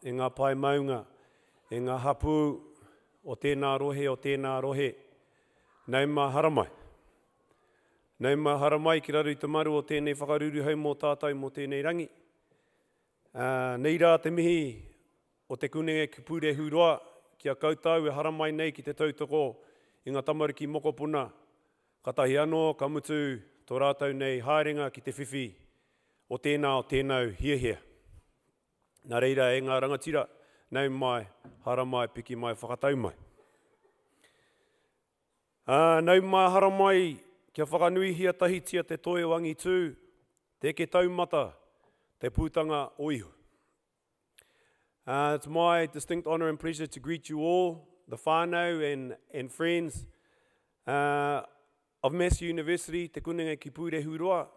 e ngā pai maunga, e ngā hapu o tēnā rohe, nei mā haramai. Nei mā haramai ki raru i te maru o tēnei whakaruru hau mō tātou mō tēnei rangi. Nei rā te mihi o te kunenge ki pūre huroa, kia koutou e haramai nei ki te tautoko i ngā tamariki mokopuna. Katahi anō, ka mutu tō rātou nei haerenga ki te whiwhi o tēnau hiahia. Nā reira e ngā rangatira, nei mai, haramai, piki mai, whakatau mai. Nei mai haramai, kia whakanui hia tahitia te toe wangi tū, te ke taumata, te pūtanga o iho. It's my distinct honour and pleasure to greet you all, the whānau and friends of Massey University, te kunenge ki pūre huroa,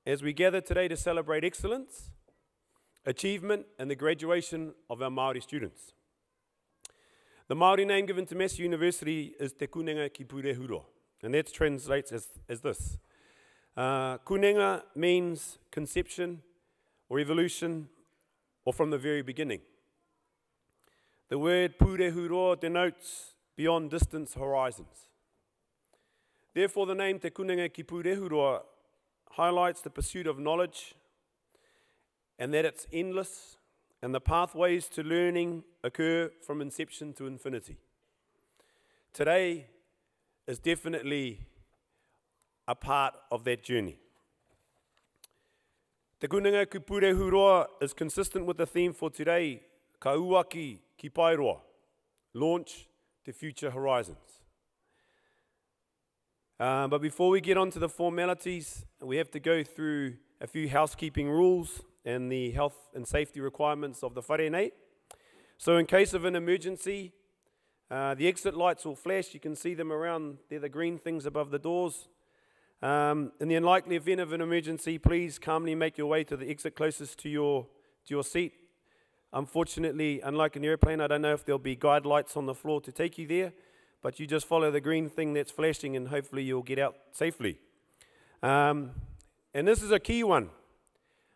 as we gather today to celebrate excellence, achievement and the graduation of our Māori students. The Māori name given to Massey University is te kunenga ki pūre huroa, and that translates as this. Kunenga means conception or evolution or from the very beginning. The word pūre huroa denotes beyond distance horizons. Therefore, the name te kunenga ki pūre huroa highlights the pursuit of knowledge and that it's endless and the pathways to learning occur from inception to infinity. Today is definitely a part of that journey. Te kunenga ki pūre huroa is consistent with the theme for today, ka uaki ki pairoa, launch to future horizons. But before we get on to the formalities, we have to go through a few housekeeping rules and the health and safety requirements of the wharenei. So in case of an emergency, the exit lights will flash. You can see them around, they're the green things above the doors. In the unlikely event of an emergency, please calmly make your way to the exit closest to your seat. Unfortunately, unlike an airplane, I don't know if there'll be guide lights on the floor to take you there, but you just follow the green thing that's flashing and hopefully you'll get out safely. And this is a key one.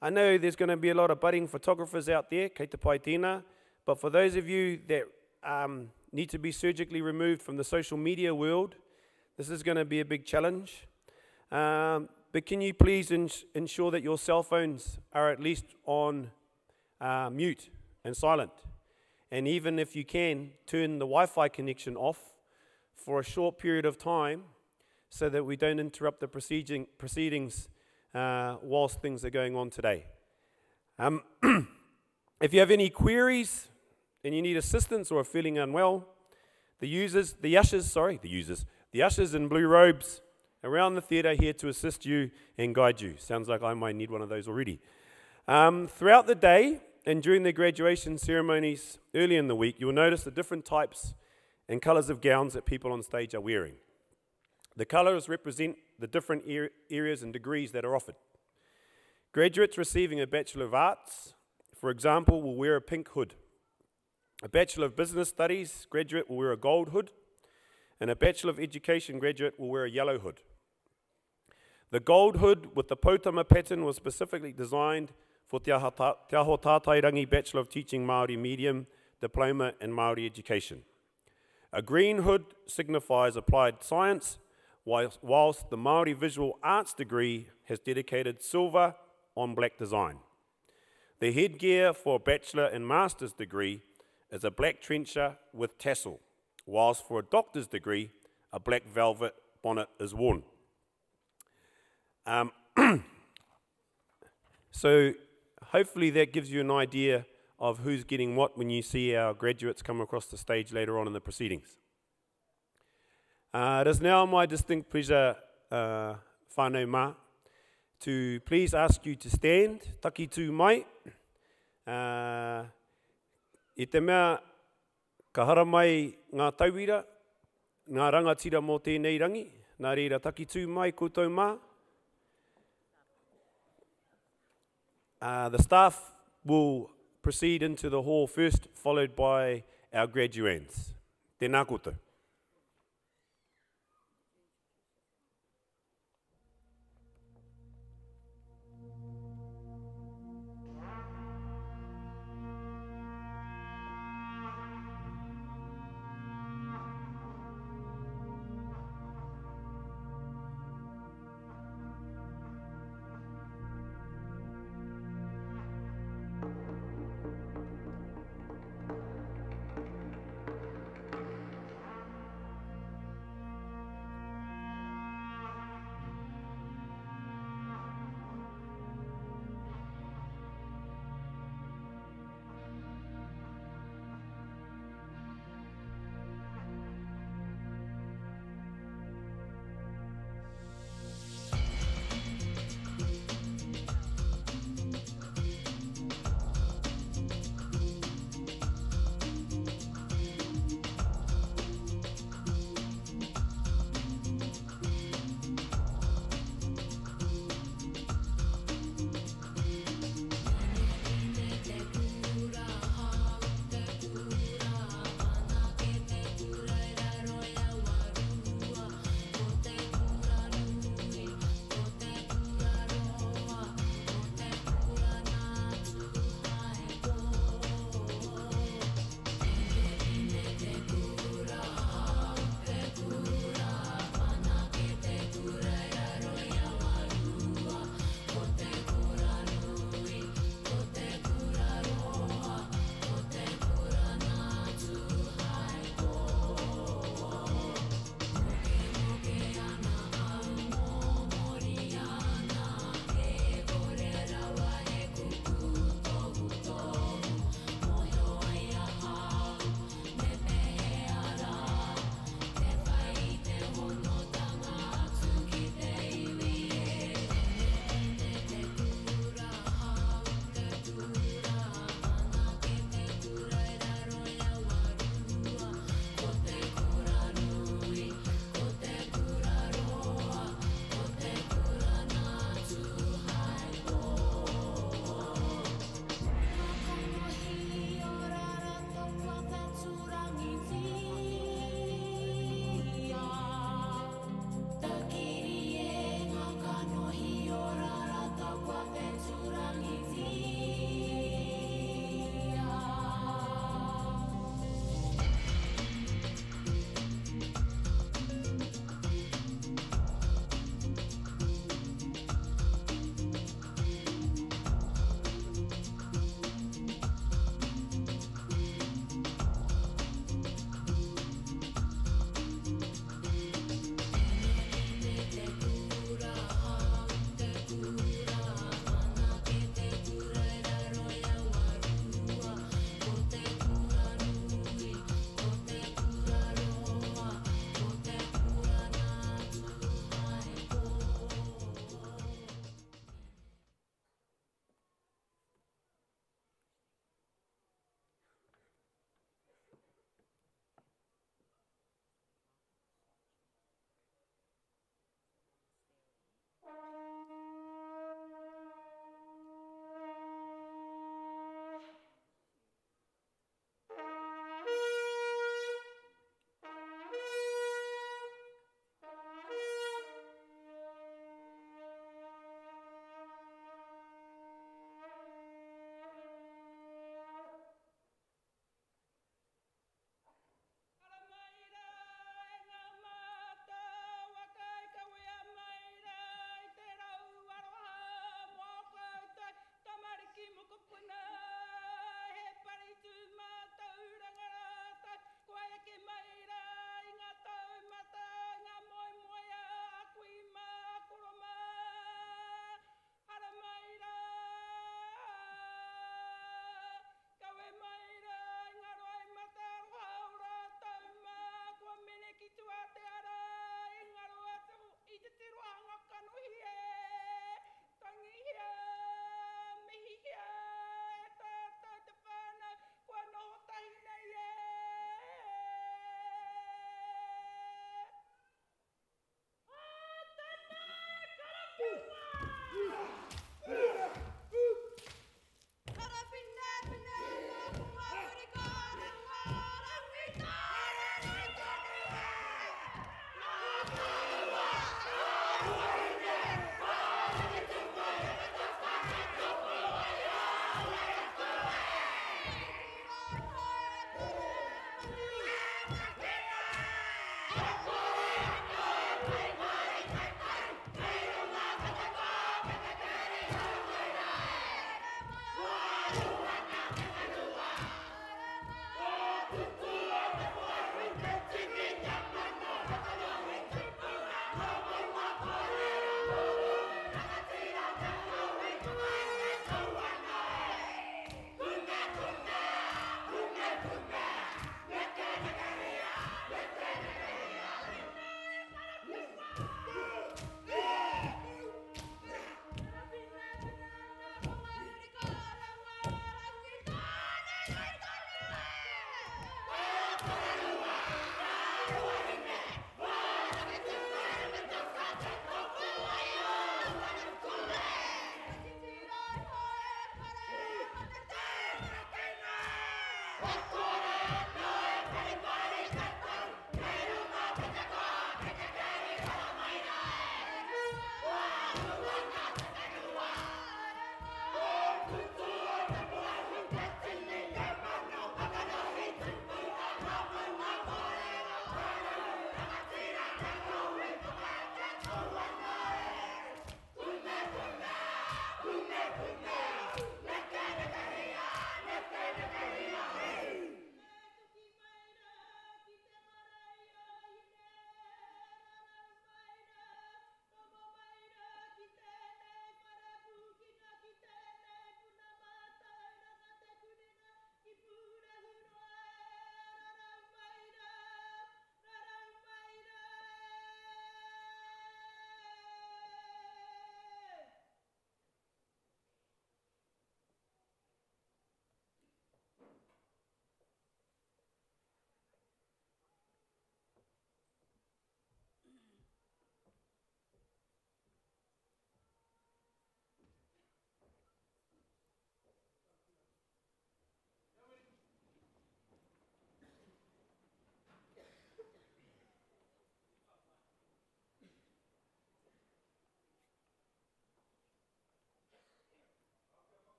I know there's going to be a lot of budding photographers out there, kei te pai tēnā, but for those of you that need to be surgically removed from the social media world, this is going to be a big challenge. But can you please ensure that your cell phones are at least on mute and silent? And even if you can, turn the Wi-Fi connection off for a short period of time so that we don't interrupt the proceedings whilst things are going on today. If you have any queries and you need assistance or are feeling unwell, the ushers in blue robes around the theatre here to assist you and guide you. Sounds like I might need one of those already. Throughout the day and during the graduation ceremonies early in the week, you'll notice the different types and colours of gowns that people on stage are wearing. The colours represent the different areas and degrees that are offered. Graduates receiving a Bachelor of Arts, for example, will wear a pink hood. A Bachelor of Business Studies graduate will wear a gold hood, and a Bachelor of Education graduate will wear a yellow hood. The gold hood with the potama pattern was specifically designed for Te Aho Tātairangi Bachelor of Teaching Māori Medium, Diploma in Māori Education. A green hood signifies applied science, whilst the Māori Visual Arts degree has dedicated silver on black design. The headgear for a Bachelor and Master's degree is a black trencher with tassel, whilst for a doctor's degree, a black velvet bonnet is worn. So hopefully that gives you an idea of who's getting what when you see our graduates come across the stage later on in the proceedings. It is now my distinct pleasure, whānau mā, to please ask you to stand, taki tū mai. I te mea, ka hara mai ngā tauira, ngā rangatira mō tēnei rangi, nā reira taki tū mai koutou mā. The staff will proceed into the hall first, followed by our graduands. Tēnā koutou.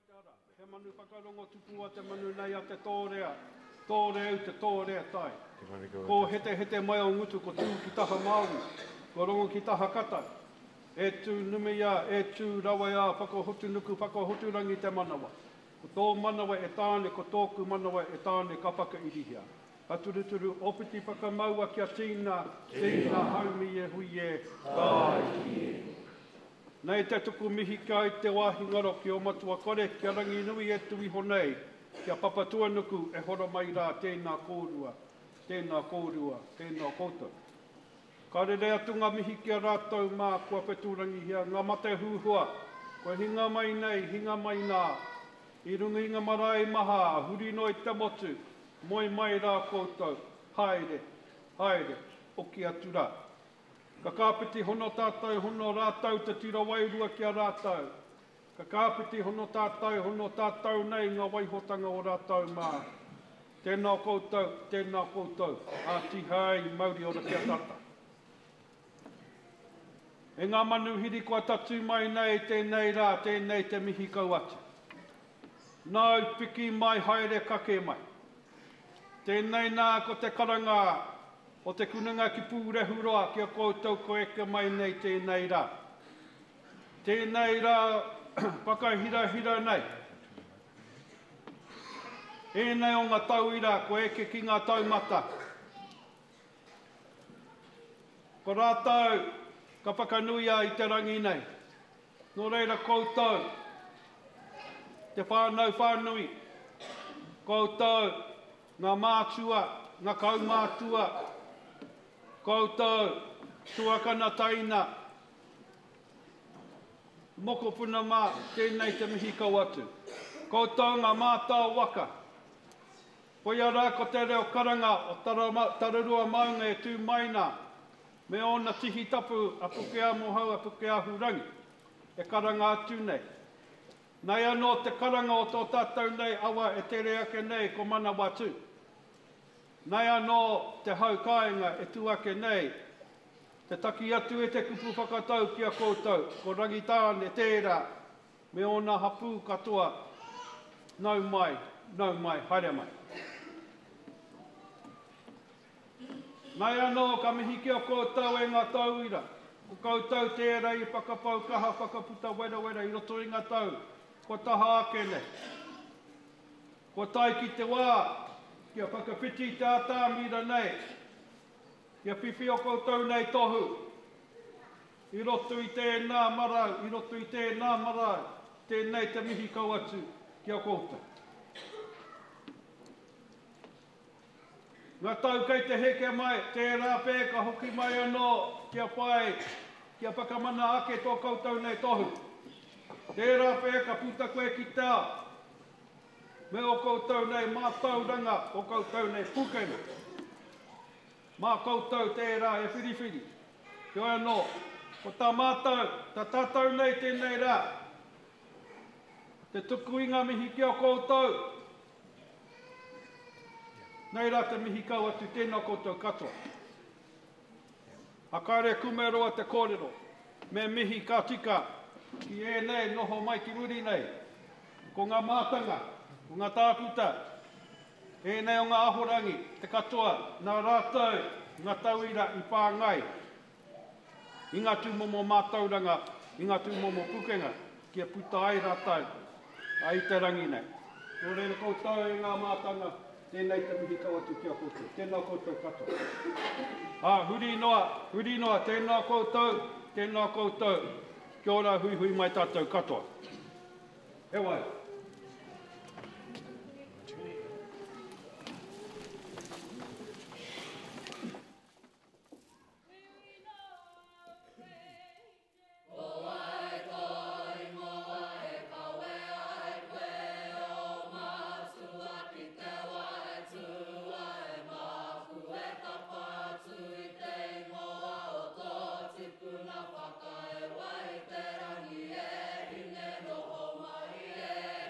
He manu whakarongo tupu a te manu nei a te tōrea. Tōrea te tōrea tai. Ko hete mai o ngutu, ko tū ki taha Māori. Ko rongo ki taha kata. E tū numia, e tū rawaya, whakahotu nuku, whakahoturangi te manawa. Ko tō manawa e tāne, ko tōku manawa e tāne ka whakairihia. A turuturu, opiti whakamaua kia tīna, tīna haumi e hui e, tai e. Nei te tuku mihi kai te wāhi ngaro ki o matua kore, kia rangi nui e tui honei, kia papatua nuku e horo mai rā tēnā kōrua, tēnā kōrua, tēnā koutou. Ka rere atunga mihi kia rātou mā kua peturangi hia, ngā mate hūhua, koe hinga mai nei, hinga mai nā, i runga inga marae maha, huri noi te motu, moi mai rā koutou, haere, haere, oki atu rā. Ka kāpiti hono tātou, hono rātou te tira wairua kia rātou. Ka kāpiti hono tātou nei ngā waihotanga o rātou mā. Tēnā koutou, a tihai Māori ora kia tata. E ngā manu hiri kua tatu mai nei, tēnei rā, tēnei te mihi kau atu. Nau piki mai haere kake mai. Tēnei nā ko te karanga, o te kunanga ki pūrehu roa kia koutou ko eke mai nei tēnei rā. Tēnei rā pakahira nei. Ēnei o ngā tauira ko eke ki ngā taumata. Ko rātou ka whakanuia i te rangi nei. Nō reira koutou, te whānui, koutou, ngā mātua, ngā kaumātua, koutou, tuakana taina, moko puna mā, tēnei te mihi kau atu. Koutou ngā mātau waka. Poia rā ko te reo karanga o tararua maunga e tū maina, me ona tihi tapu a pukea mohau, a pukea hurangi, e karanga atu nei. Nei anō te karanga o tō tātou nei, awa e tere ake nei ko Manawatū. Nei anō te haukainga e tuake nei, te taki atu e te kupu whakatau kia koutou, ko rangitāne tērā, me ona hapū katoa, nau mai, haere mai. Nei anō ka mihi kia koutou e ngā tauira, ko koutou tērā i whakapau kaha, whakaputa wera, i roto i ngā tau, ko taha ake nei. Ko tai ki te wā, kia whakawhiti te ātāmira nei, kia whiwhi o koutou nei tohu, i roto i tēnā marau, tēnei te mihi kau atu kia koutou. Ngā tau kei te heke mai, tērā pē ka hoki mai anō, kia whai, kia whakamana ake tō koutou nei tohu. Tērā pē ka puta koe ki tā, me o koutou nei mātauranga, o koutou nei pukenga. Mā koutou tērā e whiriwhiri. Kia anō, ko tā mātau, tā tātou nei tēnei rā. Te tukuinga mihi kia koutou. Nei rā te mihi kau atu tēnā koutou katoa. Hakare kumeroa te kōrero, me mihi ka tika, ki e nei noho mai ki muri nei. Ko ngā mātanga, ko ngā tākuta, e nei o ngā ahorangi, te katoa, nā rātou, ngā tauira i pāngai. I ngā tūmomo mātauranga, i ngā tūmomo pukenga, kia puta ai rātou, ai te rangi nei. Nō reira koutou i ngā mātanga, tēnei te mihi kau atu kia koutou, tēnā koutou katoa. Huri noa, tēnā koutou, kia ora hui mai tātou katoa. He wai. Whakae wai te rangi e, hine noho mai e.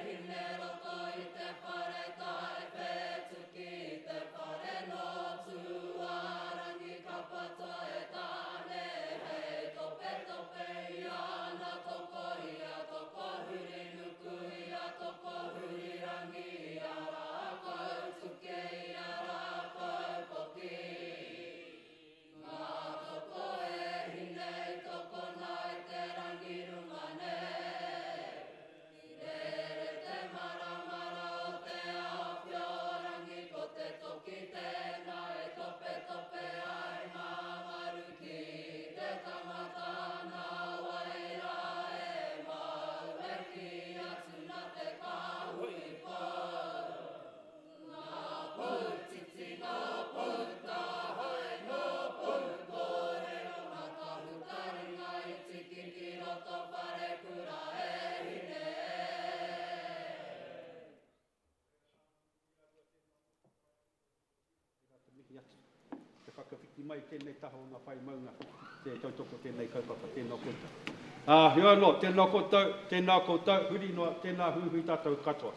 mai tēnei taha o ngā whai maunga, te tautoko tēnei kaupapa, tēnā koutou. Heo anō, tēnā koutou, huri noa, tēnā huhui tātou katoa.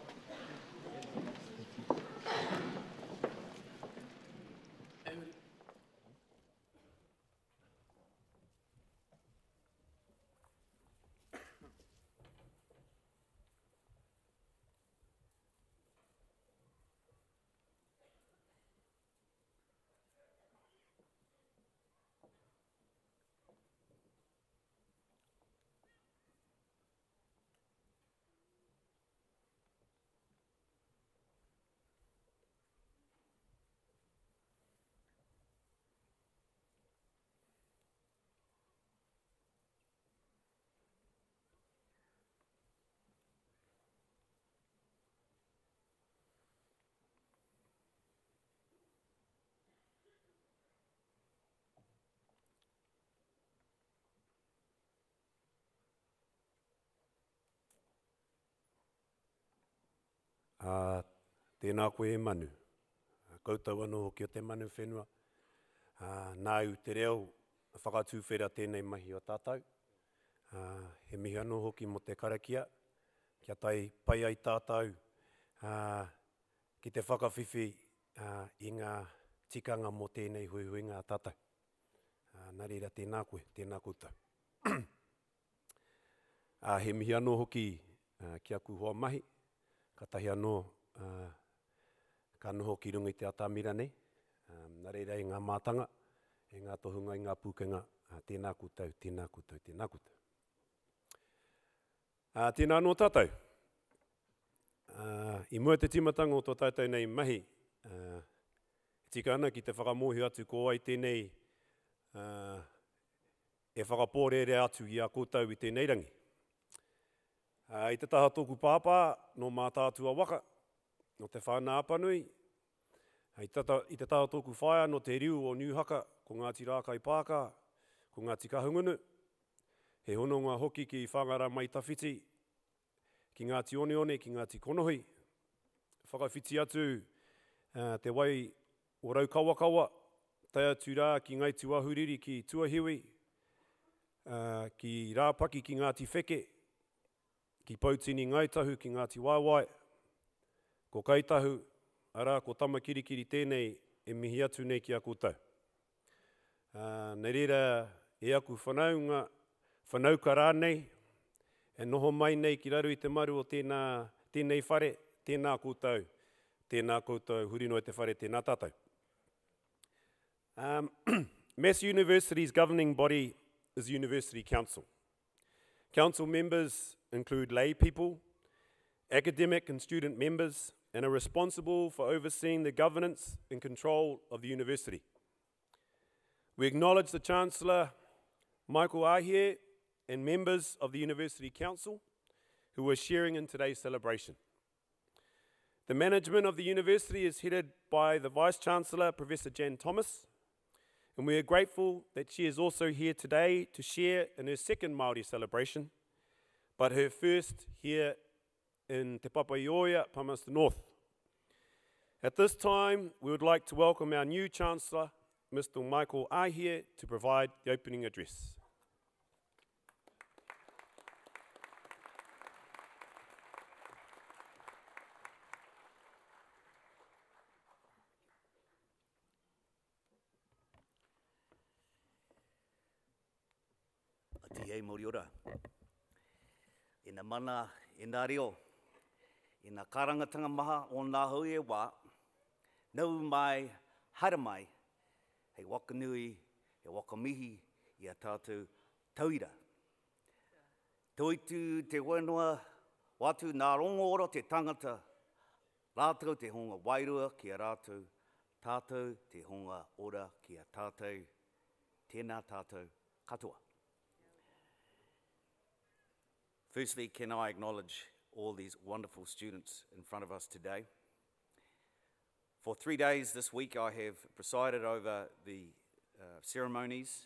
Tēnā koe e manu. Koutou anō hoki o te manu whenua. Nā u te reo, whakatūwhera tēnei mahi o tātou. He mihi anō hoki mo te karakia. Kia tai pai ai tātou. Ki te whakawhiwhi i ngā tikanga mo tēnei hui ngā tātou. Nā reira tēnā koe, tēnā koutou. He mihi anō hoki kia kuhoa mahi. Ka tahi anō ka noho ki runga i te atamira nei. Nā reira i ngā mātanga, i ngā tohunga, i ngā pūkenga. Tēnā koutou, tēnā koutou, tēnā koutou. Tēnā anō tātou. I mua te timatanga o tō tātou nei mahi. Tika ana ki te whakamohi atu ko ai tēnei e whakapōrere atu i a koutou i tēnei rangi. I te taha tōku pāpā, no mā tātua waka, no te whāna apanui. I te taha tōku whaia, no te riu o Niuhaka, ko Ngāti Rākai Pāka, ko Ngāti Kahungunu. He hononga hoki ki whangara mai tawhiti, ki Ngāti Oneone, ki Ngāti Konohi. Whakawhiti atu te wai o Raukawakawa, tai atu rā ki Ngaitu Ahuriri ki Tuahiwi, ki Rāpaki ki Ngāti Wheke, ki Pautini Ngaitahu ki Ngāti Waiwai, ko Kaitahu, ara ko Tamakirikiri tēnei e mihi atu nei ki a koutou. Nei reira e aku whanauka rānei, e noho mai nei ki raru i te maru o tēnei whare, tēnā koutou, huri no te whare, tēnā tātou. Massey University's governing body is the University Council. Council members include lay people, academic and student members, and are responsible for overseeing the governance and control of the university. We acknowledge the Chancellor, Michael Ahie, and members of the University Council who are sharing in today's celebration. The management of the university is headed by the Vice-Chancellor, Professor Jan Thomas, and we are grateful that she is also here today to share in her second Māori celebration, but her first here in Te Papaioia, Palmerston North. At this time, we would like to welcome our new Chancellor, Mr. Michael Ahie, to provide the opening address. Ati Mori ora. Ina mana, ina reo, ina karangatanga maha o nā hui e wā, nau mai, hara mai, hei wakanui, he wakamihi, i a tātou tauira. Toitu te whenua, watu nā rongo ora te tangata, rātou te honga wairua ki a rātou, tātou te honga ora ki a tātou, tēnā tātou katoa. Firstly, can I acknowledge all these wonderful students in front of us today? For 3 days this week, I have presided over the ceremonies,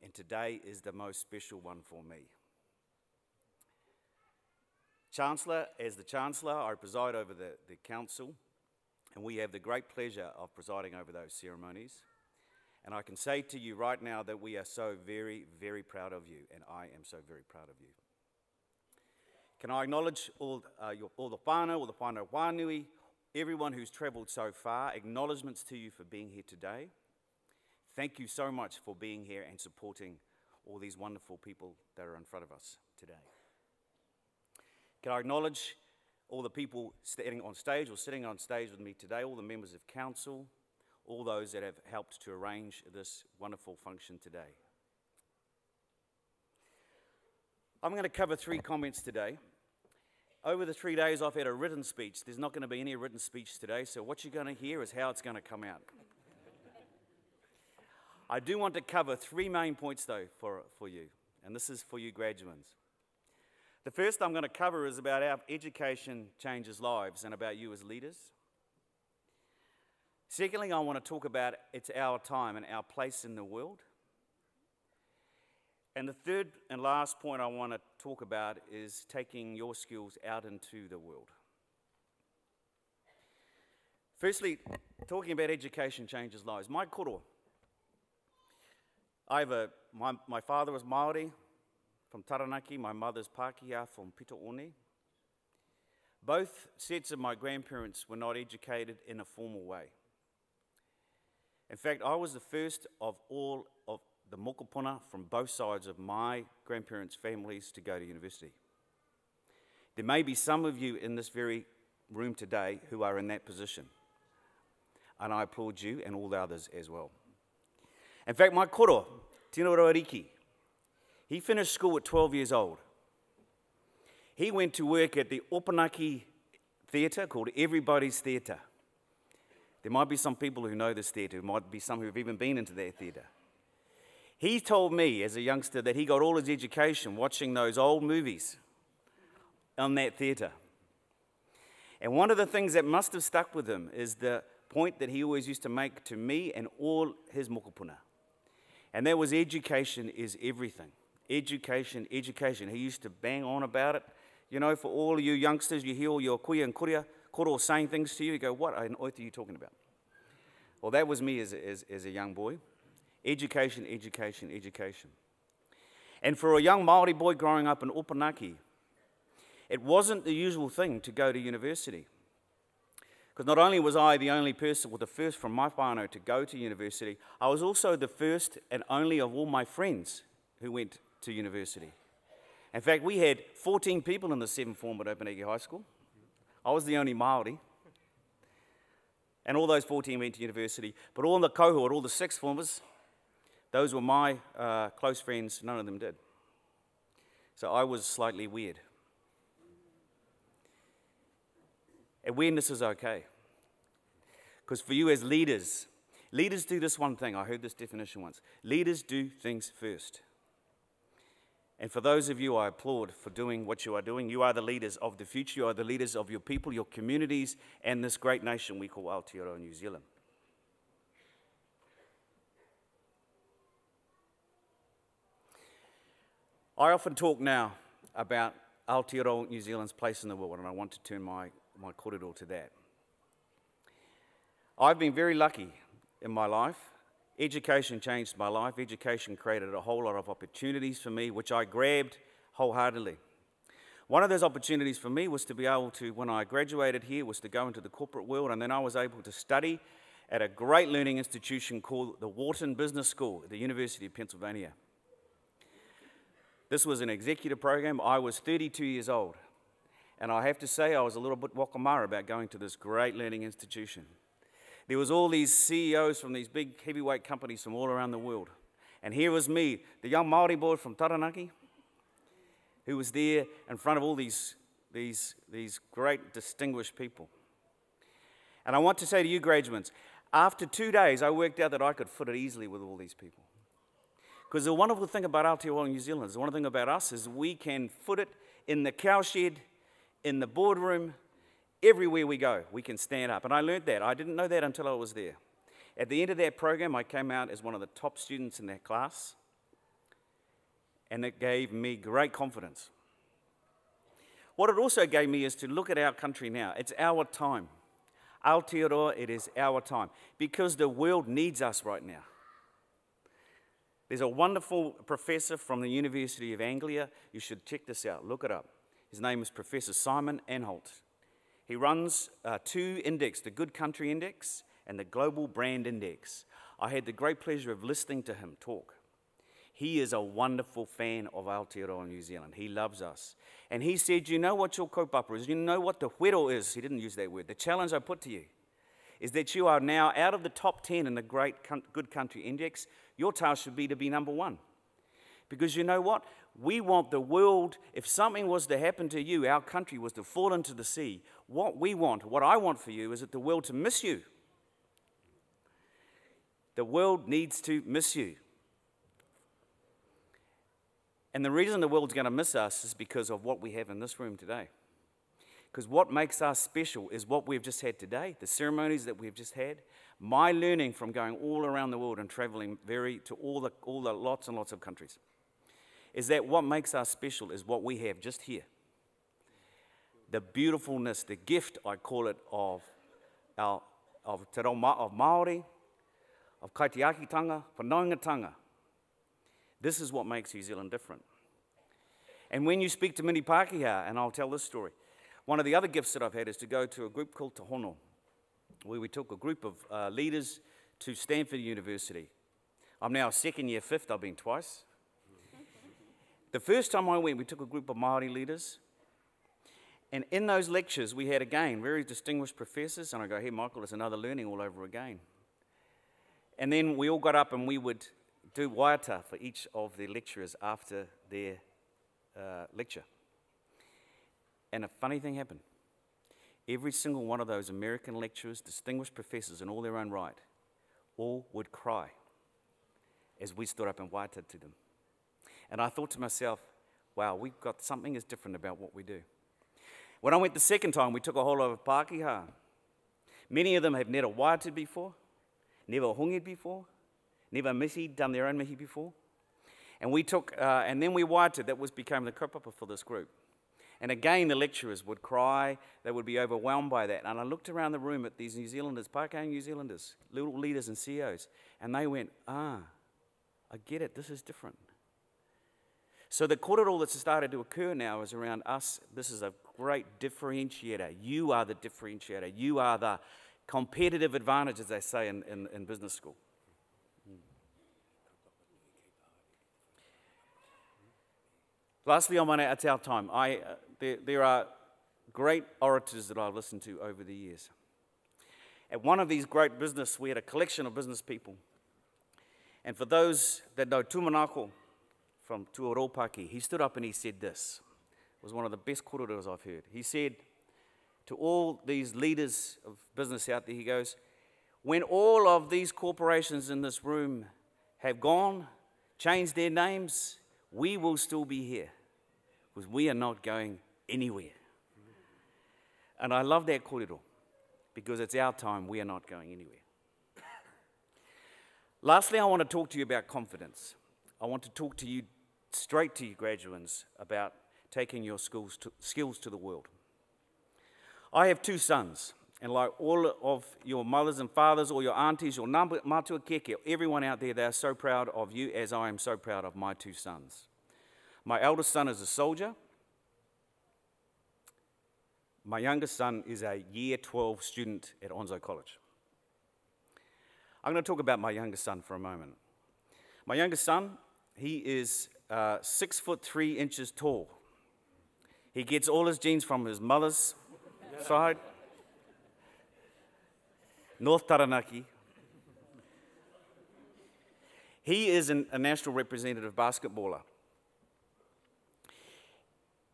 and today is the most special one for me. Chancellor, as the Chancellor, I preside over the Council, and we have the great pleasure of presiding over those ceremonies. And I can say to you right now that we are so very, very proud of you, and I am so very proud of you. Can I acknowledge all the whānau, all the whānau wānui, everyone who's travelled so far, acknowledgements to you for being here today. Thank you so much for being here and supporting all these wonderful people that are in front of us today. Can I acknowledge all the people standing on stage or sitting on stage with me today, all the members of council, all those that have helped to arrange this wonderful function today. I'm going to cover 3 comments today. Over the 3 days I've had a written speech. There's not going to be any written speech today, so what you're going to hear is how it's going to come out. I do want to cover 3 main points though for you, and this is for you graduates. The first I'm going to cover is about how education changes lives and about you as leaders. Secondly, I want to talk about it's our time and our place in the world. And the third and last point I want to talk about is taking your skills out into the world. Firstly, talking about education changes lives. My koro. My father was Māori from Taranaki, my mother's Pākehā from Pitaone. Both sets of my grandparents were not educated in a formal way. In fact, I was the first of all of the mokopuna from both sides of my grandparents' families to go to university. There may be some of you in this very room today who are in that position, and I applaud you and all the others as well. In fact, my koro, Tino Roariki, he finished school at 12 years old. He went to work at the Opanaki theatre called Everybody's Theatre. There might be some people who know this theatre, there might be some who have even been into that theatre. He told me as a youngster that he got all his education watching those old movies on that theatre. And one of the things that must have stuck with him is the point that he always used to make to me and all his mokopuna. And that was education is everything. Education, education. He used to bang on about it. You know, for all you youngsters, you hear all your kuia and kuria, koro saying things to you, you go, what on earth are you talking about? Well, that was me as a young boy. Education, education, education. And for a young Māori boy growing up in Opanaki, it wasn't the usual thing to go to university. Because not only was I the only person, well, the first from my whānau to go to university, I was also the first and only of all my friends who went to university. In fact, we had 14 people in the 7th form at Opanaki High School. I was the only Māori. And all those 14 went to university. But all in the cohort, all the 6th formers, those were my close friends. None of them did. So I was slightly weird. And weirdness is okay. Because for you as leaders, leaders do this one thing. I heard this definition once. Leaders do things first. And for those of you, I applaud for doing what you are doing. You are the leaders of the future. You are the leaders of your people, your communities, and this great nation we call Aotearoa, New Zealand. I often talk now about Aotearoa, New Zealand's place in the world, and I want to turn my kōrero to that. I've been very lucky in my life. Education changed my life. Education created a whole lot of opportunities for me, which I grabbed wholeheartedly. One of those opportunities for me was to be able to, when I graduated here, was to go into the corporate world, and then I was able to study at a great learning institution called the Wharton Business School at the University of Pennsylvania. This was an executive program. I was 32 years old, and I have to say I was a little bit wakamara about going to this great learning institution. There was all these CEOs from these big heavyweight companies from all around the world. And here was me, the young Māori boy from Taranaki, who was there in front of all these great distinguished people. And I want to say to you graduates, after 2 days, I worked out that I could foot it easily with all these people. Because the wonderful thing about Aotearoa New Zealand, the wonderful thing about us is we can foot it in the cowshed, in the boardroom, everywhere we go, we can stand up. And I learned that. I didn't know that until I was there. At the end of that program, I came out as one of the top students in that class, and it gave me great confidence. What it also gave me is to look at our country now. It's our time. Aotearoa, it is our time. Because the world needs us right now. There's a wonderful professor from the University of Anglia. You should check this out. Look it up. His name is Professor Simon Anholt. He runs two index, the Good Country Index and the Global Brand Index. I had the great pleasure of listening to him talk. He is a wonderful fan of Aotearoa New Zealand. He loves us. And he said, you know what your kaupapa is? You know what the whiro is? He didn't use that word. The challenge I put to you is that you are now out of the top 10 in the Good Country Index. Your task should be to be number 1. Because you know what? We want the world, if something was to happen to you, our country was to fall into the sea, what I want for you is that the world to miss you. The world needs to miss you. And the reason the world's going to miss us is because of what we have in this room today. Because what makes us special is what we've just had today, the ceremonies that we've just had, my learning from going all around the world and traveling to all the lots and lots of countries, is that what makes us special is what we have just here. The beautifulness, the gift, I call it, of te reo of Māori, of kaitiakitanga, whanaungatanga. This is what makes New Zealand different. And when you speak to many Pākehā, and I'll tell this story, one of the other gifts that I've had is to go to a group called Te Hono, where we took a group of leaders to Stanford University. I'm now second year, fifth, I've been twice. The first time I went, we took a group of Māori leaders, and in those lectures, we had, again, very distinguished professors, and I go, hey, Michael, it's another learning all over again. And then we all got up and we would do waiata for each of the lecturers after their lecture. And a funny thing happened. Every single one of those American lecturers, distinguished professors in all their own right, all would cry as we stood up and waiata to them. And I thought to myself, wow, we've got something is different about what we do. When I went the second time, we took a whole lot of Pākehā. Many of them have never waiata before, never hungied before, never done their own mihi before. And we took, and then we waiata, became the kaupapa for this group. And again, the lecturers would cry, they would be overwhelmed by that. And I looked around the room at these New Zealanders, Pākehā New Zealanders, little leaders and CEOs, and they went, I get it, this is different. So the kōrero that's started to occur now is around us. This is a great differentiator. You are the differentiator. You are the competitive advantage, as they say in business school. Lastly, it's our time. There are great orators that I've listened to over the years. At one of these great business, we had a collection of business people. And for those that know Tūmanako from Tuaropaki, he stood up and he said this. It was one of the best kōreros I've heard. He said to all these leaders of business out there, he goes, when all of these corporations in this room have gone, changed their names, we will still be here because we are not going anywhere. And I love that kōrero because it's our time, we are not going anywhere. Lastly, I want to talk to you about confidence. I want to talk to you, straight to you graduates, about taking your skills to the world. I have 2 sons, and like all of your mothers and fathers, or your aunties, your mātua keke, everyone out there, they are so proud of you as I am so proud of my 2 sons. My eldest son is a soldier. My youngest son is a year 12 student at Onslow College. I'm going to talk about my youngest son for a moment. My youngest son, he is 6 foot 3 inches tall. He gets all his genes from his mother's side, North Taranaki. He is a national representative basketballer.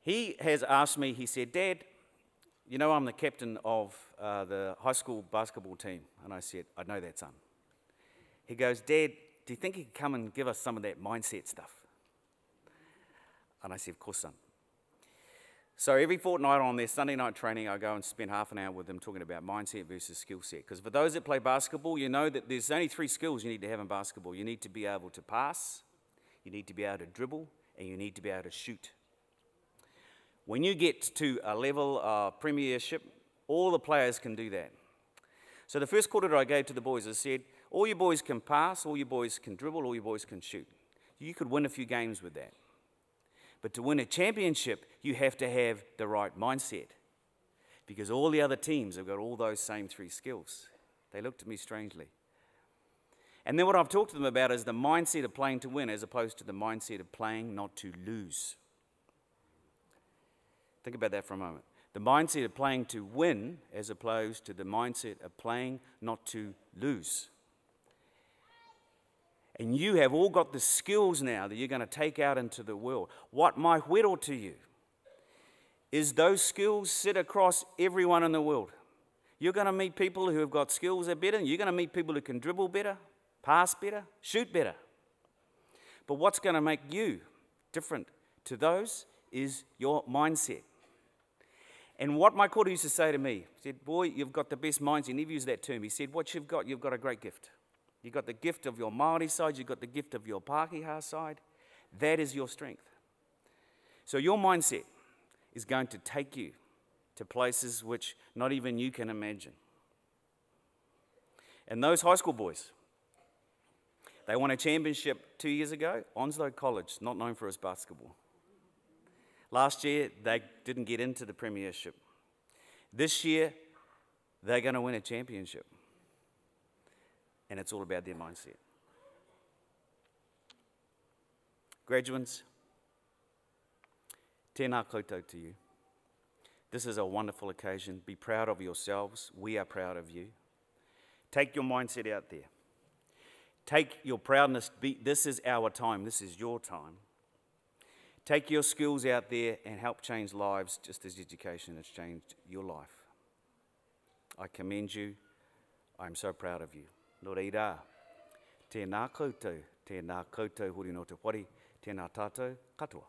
He has asked me, he said, Dad, you know I'm the captain of the high school basketball team. And I said, I know that, son. He goes, Dad, do you think you could come and give us some of that mindset stuff? And I said, of course, son. So every fortnight on their Sunday night training, I go and spend half an hour with them talking about mindset versus skill set. Because for those that play basketball, you know that there's only 3 skills you need to have in basketball. You need to be able to pass, you need to be able to dribble, and you need to be able to shoot. When you get to a level of premiership, all the players can do that. So the first quarter that I gave to the boys, I said, all you boys can pass, all you boys can dribble, all you boys can shoot. You could win a few games with that. But to win a championship, you have to have the right mindset. Because all the other teams have got all those same 3 skills. They looked at me strangely. And then what I've talked to them about is the mindset of playing to win as opposed to the mindset of playing not to lose. Think about that for a moment. The mindset of playing to win as opposed to the mindset of playing not to lose. And you have all got the skills now that you're going to take out into the world. What my whiro to you is those skills sit across everyone in the world. You're going to meet people who have got skills that are better. You're going to meet people who can dribble better, pass better, shoot better. But what's going to make you different to those is your mindset. And what my koro used to say to me, he said, boy, you've got the best mindset. He never used that term. He said, what you've got a great gift. You've got the gift of your Māori side. You've got the gift of your Pākehā side. That is your strength. So your mindset is going to take you to places which not even you can imagine. And those high school boys, they won a championship 2 years ago. Onslow College, not known for its basketball. Last year, they didn't get into the premiership. This year, they're going to win a championship. And it's all about their mindset. Graduates, tēnā koutou to you. This is a wonderful occasion. Be proud of yourselves. We are proud of you. Take your mindset out there. Take your proudness. This is our time. This is your time. Take your skills out there and help change lives just as education has changed your life. I commend you. I'm so proud of you. Nō reira, tēnā koutou huri no te whare, tēnā tātou katoa.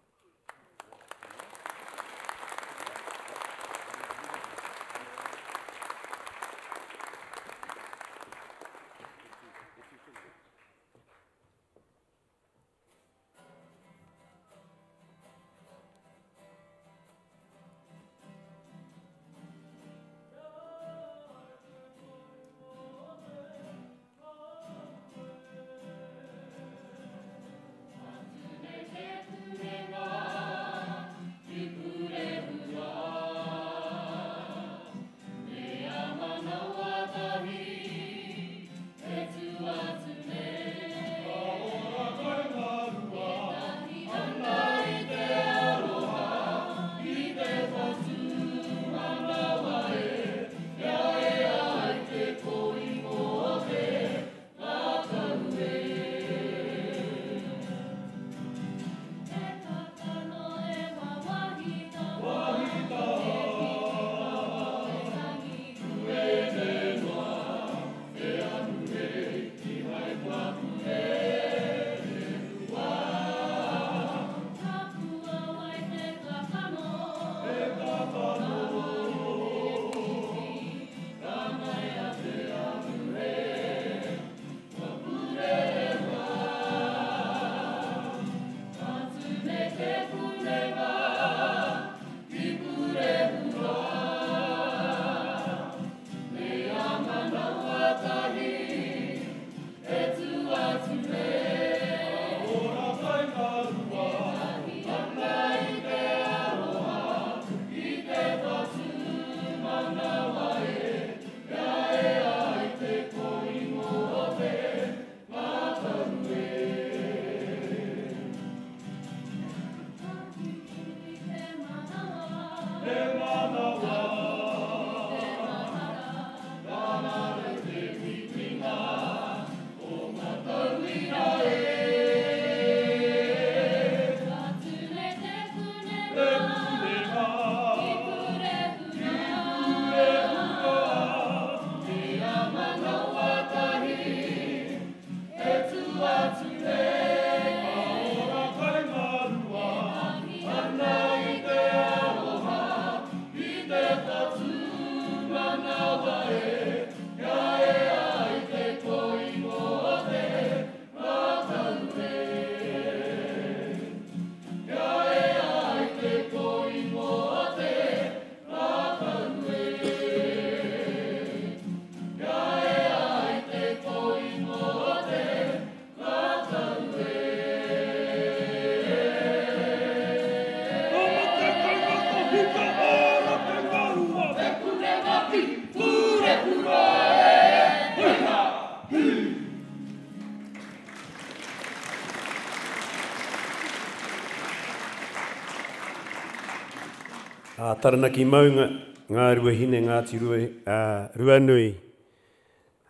Taranaki maunga, ngā rua hine, ngā ti rua nui.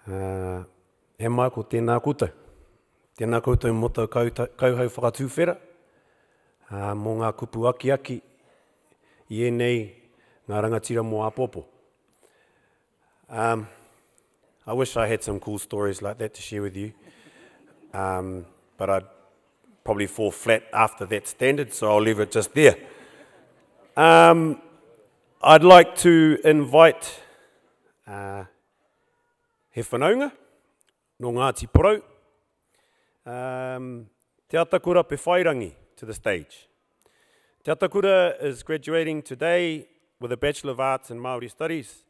He mai ko tēnā koutou. Tēnā koutou mo tau kauhau whakatūwhera. Mō ngā kupu aki, i enei ngā rangatira mō apopo. I wish I had some cool stories like that to share with you. But I'd probably fall flat after that standard, so I'll leave it just there. I'd like to invite he whanaunga no Ngāti Porou, Te Atakura Pe Whairangi to the stage. Te Atakura is graduating today with a Bachelor of Arts in Māori Studies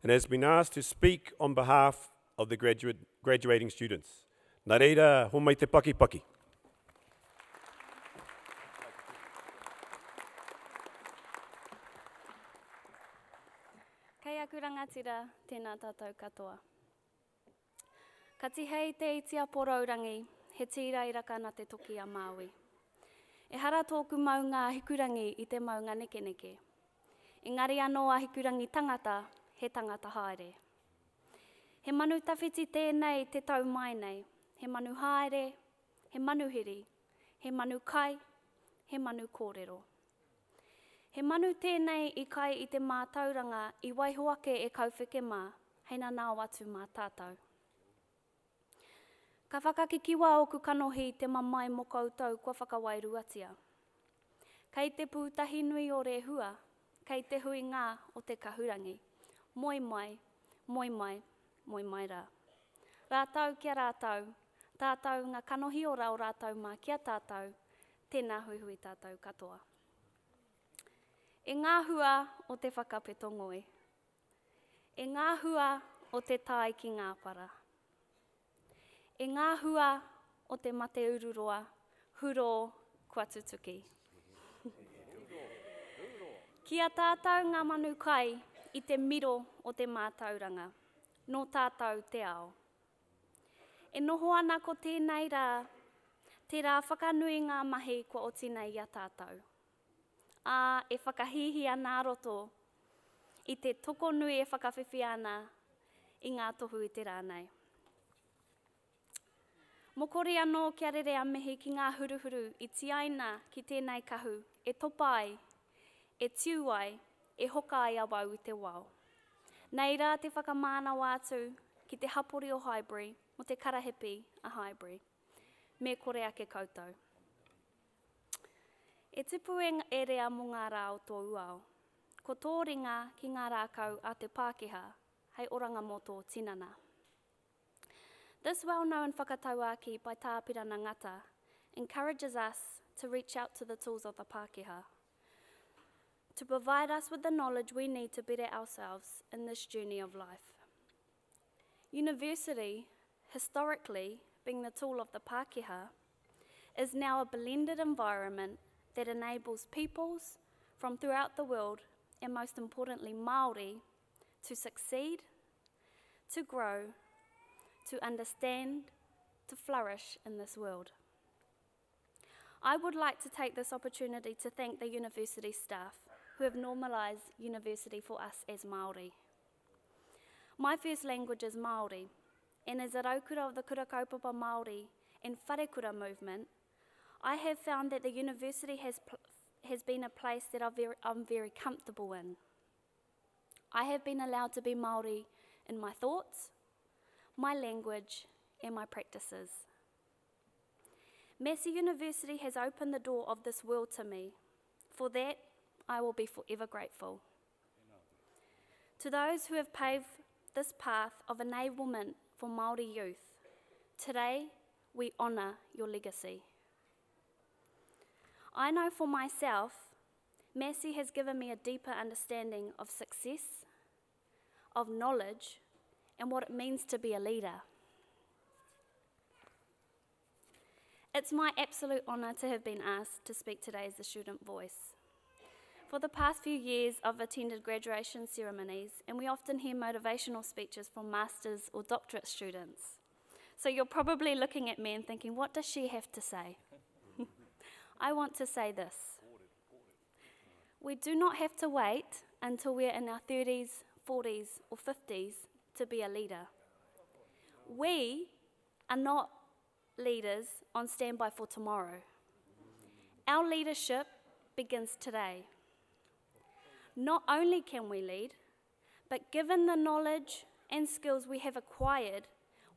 and has been asked to speak on behalf of the graduating students. Nā reira, ho mai te paki. Kei aku rangatira, tēnā tātou katoa. Ka tihei te itia poraurangi, he tira i raka na te toki a Māui. E hara tōku maunga hikurangi i te maunga nekeneke. Engari anō a hikurangi tangata, he tangata haere. He manu tawhiti tēnei te tau mai nei, he manu haere, he manu hiri, he manu kai, he manu kōrero. He manu tēnei i kai i te mātauranga i waihoake e kauwheke mā, heina Manawatū mā tātou. Ka whakakikiwa o ku kanohi te mamai mo koutou kua whakawairuatia. Kei te pūtahi nui o rehua, kei te hui ngā o te kahurangi. Moi mai, moi mai, moi mai rā. Rātau kia rātau, tātou ngā kanohi ora o rātau mā kia tātou, tēnā huihui tātou katoa. E ngā hua o te whakapetongoe. E ngā hua o te tai ki ngā para. E ngā hua o te mate ururoa, huro kua tutuki. Kia tātou ngā manu kai i te miro o te mātauranga, no tātou te ao. E noho ana ko tēnei rā, te rā whakanui ngā mahi kua oti nei a tātou. E whakahihi ana roto i te toko nui e whakawhiwhi ana i ngā tohu i te rānei. Mokori anō kia rere a mihi ki ngā huruhuru i tiaina ki tēnei kahu, e topai, e tiu ai, e hoka ai a wau i te wao. Nei rā te whakamānawatū ki te hapori o Highbury, mo te karahipi a Highbury. Me kore ake koutou. E tipu e rea mo ngā rā o tō uao. Ko tō ringa ki ngā rākau a te Pākehā, hei oranga mō tō tinana. This well-known whakatauaki by Tāpirana Ngata encourages us to reach out to the tools of the Pākehā, to provide us with the knowledge we need to better ourselves in this journey of life. University, historically being the tool of the Pākehā, is now a blended environment that enables peoples from throughout the world, and most importantly Māori, to succeed, to grow, to understand, to flourish in this world. I would like to take this opportunity to thank the university staff who have normalised university for us as Māori. My first language is Māori, and as a raukura of the kura kaupapa Māori and wharekura movement, I have found that the university has been a place that I'm very comfortable in. I have been allowed to be Māori in my thoughts, my language, and my practices. Massey University has opened the door of this world to me. For that, I will be forever grateful. To those who have paved this path of enablement for Māori youth, today we honour your legacy. I know for myself, Massey has given me a deeper understanding of success, of knowledge, and what it means to be a leader. It's my absolute honour to have been asked to speak today as the student voice. For the past few years, I've attended graduation ceremonies, and we often hear motivational speeches from master's or doctorate students. So you're probably looking at me and thinking, what does she have to say? I want to say this. We do not have to wait until we're in our 30s, 40s, or 50s to be a leader. We are not leaders on standby for tomorrow. Our leadership begins today. Not only can we lead, but given the knowledge and skills we have acquired,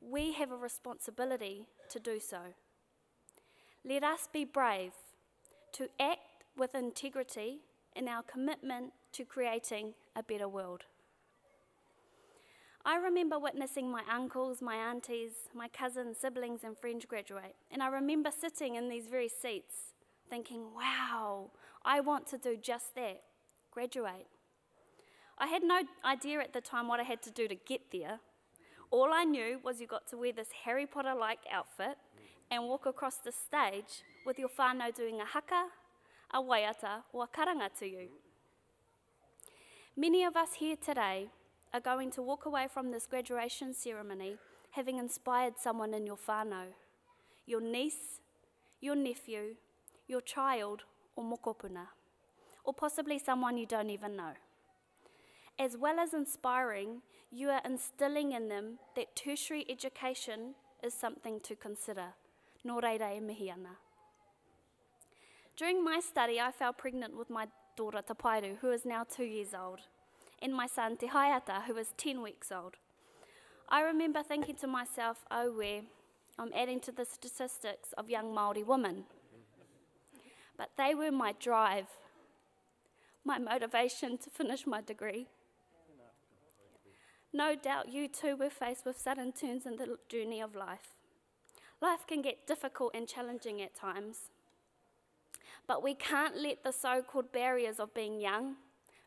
we have a responsibility to do so. Let us be brave to act with integrity in our commitment to creating a better world. I remember witnessing my uncles, my aunties, my cousins, siblings, and friends graduate, and I remember sitting in these very seats thinking, wow, I want to do just that, graduate. I had no idea at the time what I had to do to get there. All I knew was you got to wear this Harry Potter-like outfit and walk across the stage with your whānau doing a haka, a waiata, or a karanga to you. Many of us here today are going to walk away from this graduation ceremony having inspired someone in your whānau, your niece, your nephew, your child, or mokopuna, or possibly someone you don't even know. As well as inspiring, you are instilling in them that tertiary education is something to consider. Nō reira e mihi ana. During my study, I fell pregnant with my daughter Tapairu, who is now 2 years old, and my son Te Haiata, who is 10 weeks old. I remember thinking to myself, oh, I'm adding to the statistics of young Māori women. But they were my drive, my motivation to finish my degree. No doubt you too were faced with sudden turns in the journey of life. Life can get difficult and challenging at times. But we can't let the so-called barriers of being young,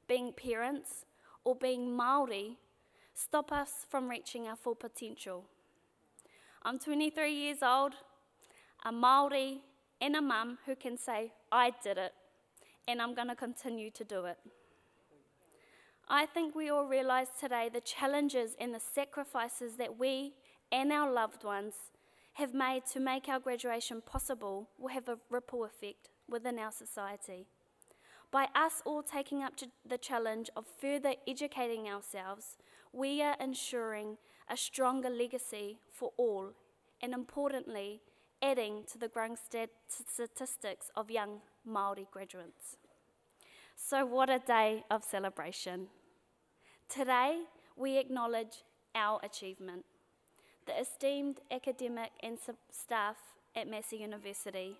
being parents, or being Māori stop us from reaching our full potential. I'm 23 years old, a Māori and a mum who can say, I did it, and I'm going to continue to do it. I think we all realise today the challenges and the sacrifices that we and our loved ones have made to make our graduation possible will have a ripple effect within our society. By us all taking up the challenge of further educating ourselves, we are ensuring a stronger legacy for all, and importantly, adding to the growing statistics of young Māori graduates. So what a day of celebration. Today, we acknowledge our achievement, the esteemed academic and staff at Massey University,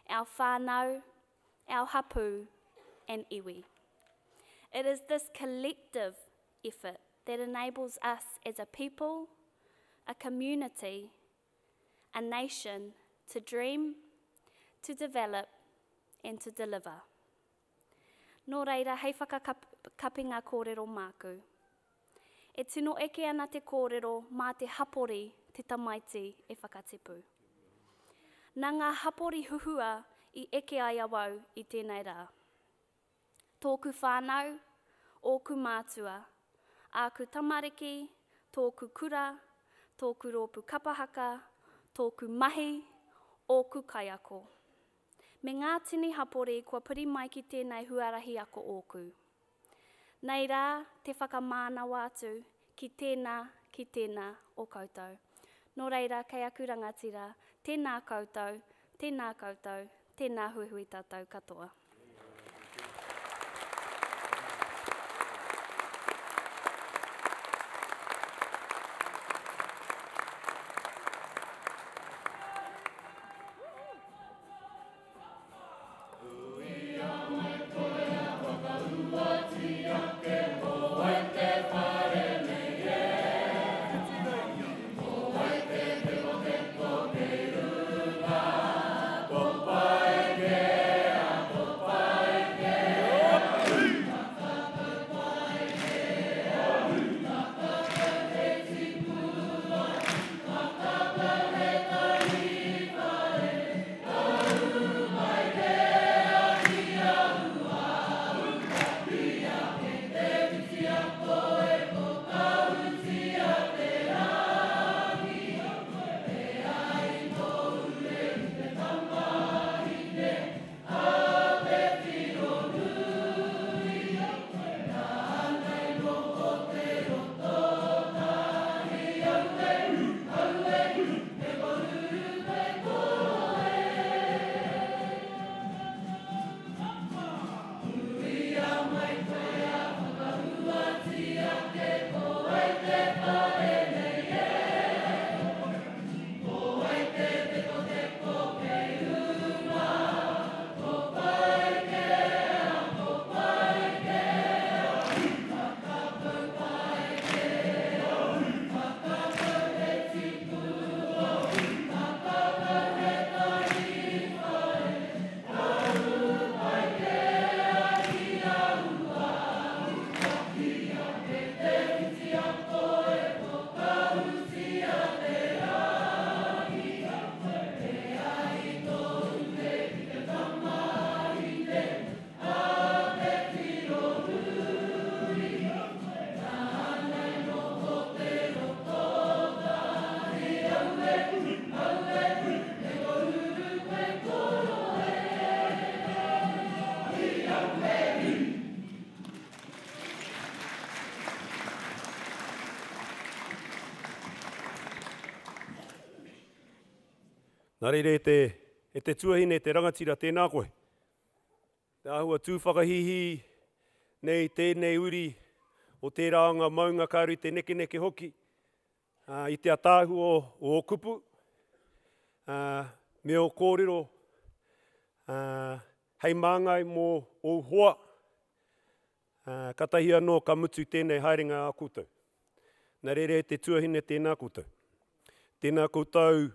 our whānau, our hapu, and iwi. It is this collective effort that enables us as a people, a community, a nation to dream, to develop, and to deliver. Nō reira, hei whakakapinga kōrero māku. E tino eke ana te kōrero mā te hapori te tamaiti e whakatipu. Nā ngā hapori huhua I eke ai awau I tēnei rā. Tōku whānau, ōku mātua, āku tamariki, tōku kura, tōku rōpu kapahaka, tōku mahi, ōku kaiako. Me ngā tini hapori kua piri mai ki tēnei huarahi ako ōku. Nei rā, te whakamānawatū ki tēnā o koutou. Nō reira, kei aku rangatira, tēnā koutou, tēnā huihui tātou katoa. Nā reire e te tuahine te rangatira tēnā koe. Te ahua tūwhakahihi nei tēnei uri o tērā anga maunga kāru te neke hoki. I te atāhu o kupu, me o kōrero, hei māngai mō o hoa, katahi anō ka mutu tēnei haerenga a koutou. Nā reire te tuahine tēnā koutou. Tēnā koutou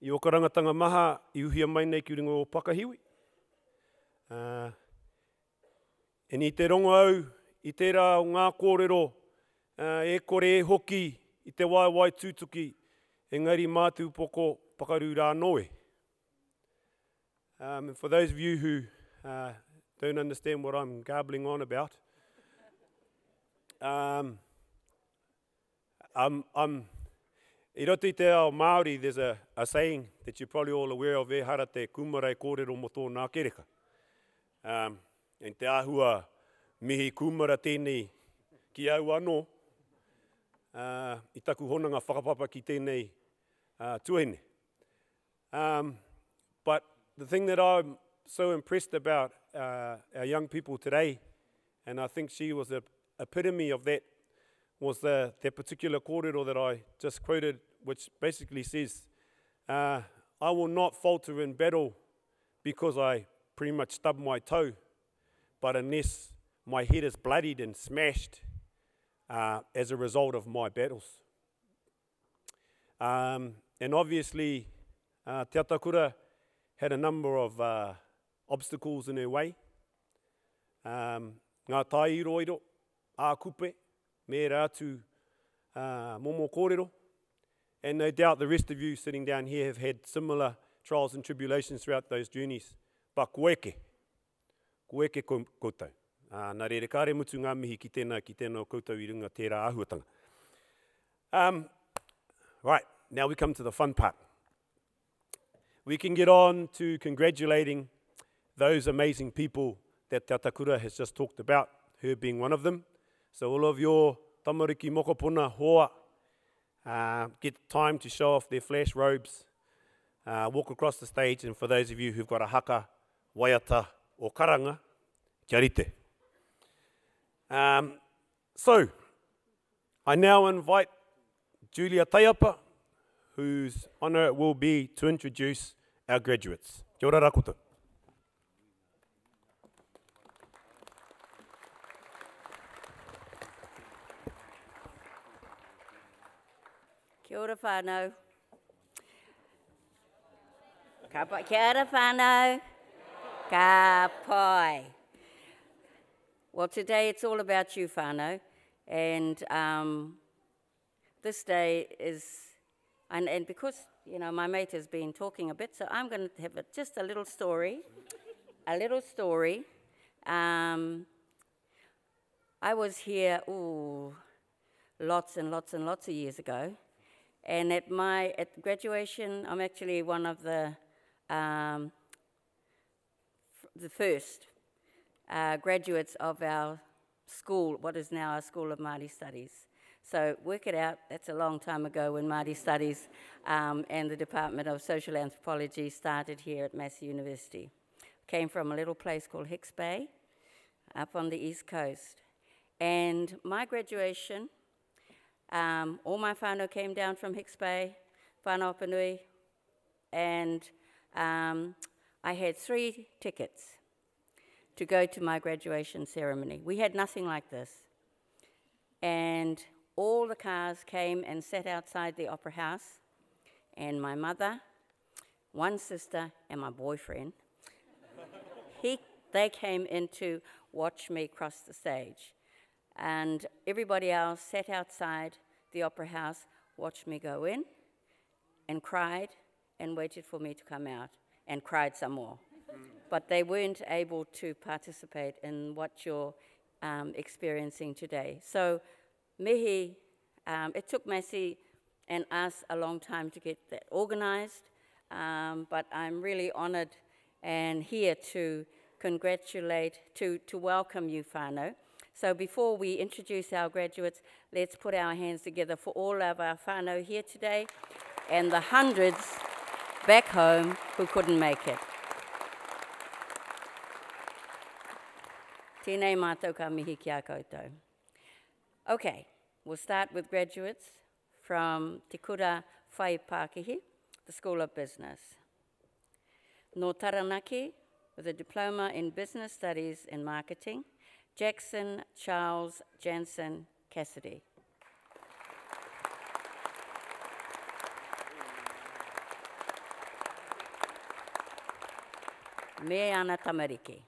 i o ka rangatanga maha i uhia mai nei ki ringo o Pakahiwi. E ni te rongo au i tērā o ngā kōrero e kore e hoki i te waiwai tūtuki engari mātū poko pakaru rā noe. For those of you who don't understand what I'm garbling on about, I roto i te ao Māori, there's a saying that you're probably all aware of, e hara te kumarei kōrero mo tōna kereka. En te āhua mihi kumara tēnei ki au anō, I taku honanga whakapapa ki tēnei tuahine. But the thing that I'm so impressed about our young people today, and I think she was the epitome of that, was that particular kōrero that I just quoted, which basically says, I will not falter in battle because I pretty much stubbed my toe, but unless my head is bloodied and smashed as a result of my battles. And obviously, Te Atakura had a number of obstacles in her way. Ngā tai iroiro, ā kupe, me rātu momo kōrero. And no doubt the rest of you sitting down here have had similar trials and tribulations throughout those journeys. But kueke koutou. Nā reire kāre mutu ngā mihi ki tēnā koutou I runga tērā āhuatanga. Right, now we come to the fun part. We can get on to congratulating those amazing people that Te Atakura has just talked about, her being one of them. So all of your tamariki mokopuna hoa, get time to show off their flash robes, walk across the stage, and for those of you who've got a haka, waiata or karanga, kia rite. So, I now invite Julia Taiapa, whose honour it will be to introduce our graduates. Kia ora rā koutou. Kia ora whānau. Kia ora whānau. Ka pai. Well, today it's all about you, whānau. And this day is, and because, you know, my mate has been talking a bit, so I'm going to have just a little story. I was here, lots and lots and lots of years ago. And at graduation, I'm actually one of the first graduates of our school, what is now our School of Māori Studies. So work it out, that's a long time ago when Māori Studies and the Department of Social Anthropology started here at Massey University. Came from a little place called Hicks Bay, up on the east coast. And my graduation, all my whānau came down from Hicks Bay, whānau Panui, and I had 3 tickets to go to my graduation ceremony. We had nothing like this. And all the cars came and sat outside the Opera House, and my mother, one sister, and my boyfriend, they came in to watch me cross the stage. And everybody else sat outside the Opera House, watched me go in, and cried, and waited for me to come out, and cried some more. But they weren't able to participate in what you're experiencing today. So, mihi, it took Massey and us a long time to get that organised, but I'm really honoured and here to congratulate, to welcome you, whānau. So before we introduce our graduates, let's put our hands together for all of our whānau here today and the hundreds back home who couldn't make it. Tēnei mātou ka mihi ki a koutou. Okay, we'll start with graduates from Te Kura Whai Pākihi, the School of Business. No Taranaki, with a diploma in Business Studies and Marketing, Jackson Charles Jansen Cassidy. Me ana tamariki.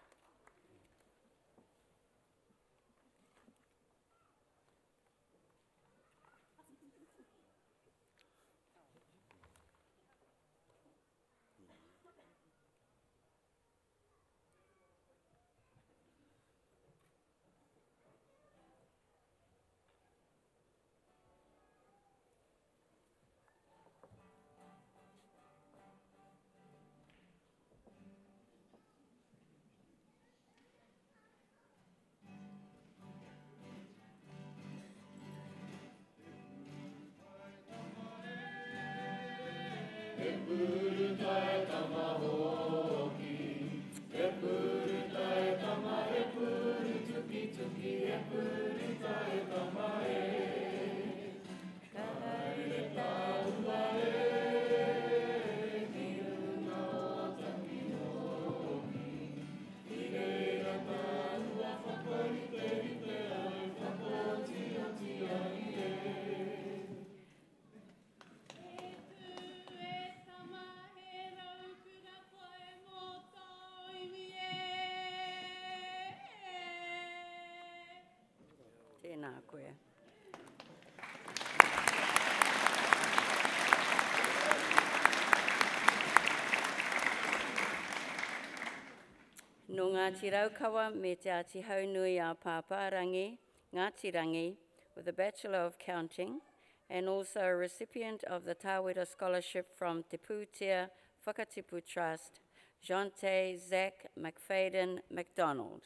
Tēnā koe. No Ngāti Raukawa me te Āti Haunui a Pāpārangi, Ngāti Rangi, with a Bachelor of Counting, and also a recipient of the Tāwera Scholarship from Te Pūtea Whakatipu Trust, Jonte Zach McFadden McDonald.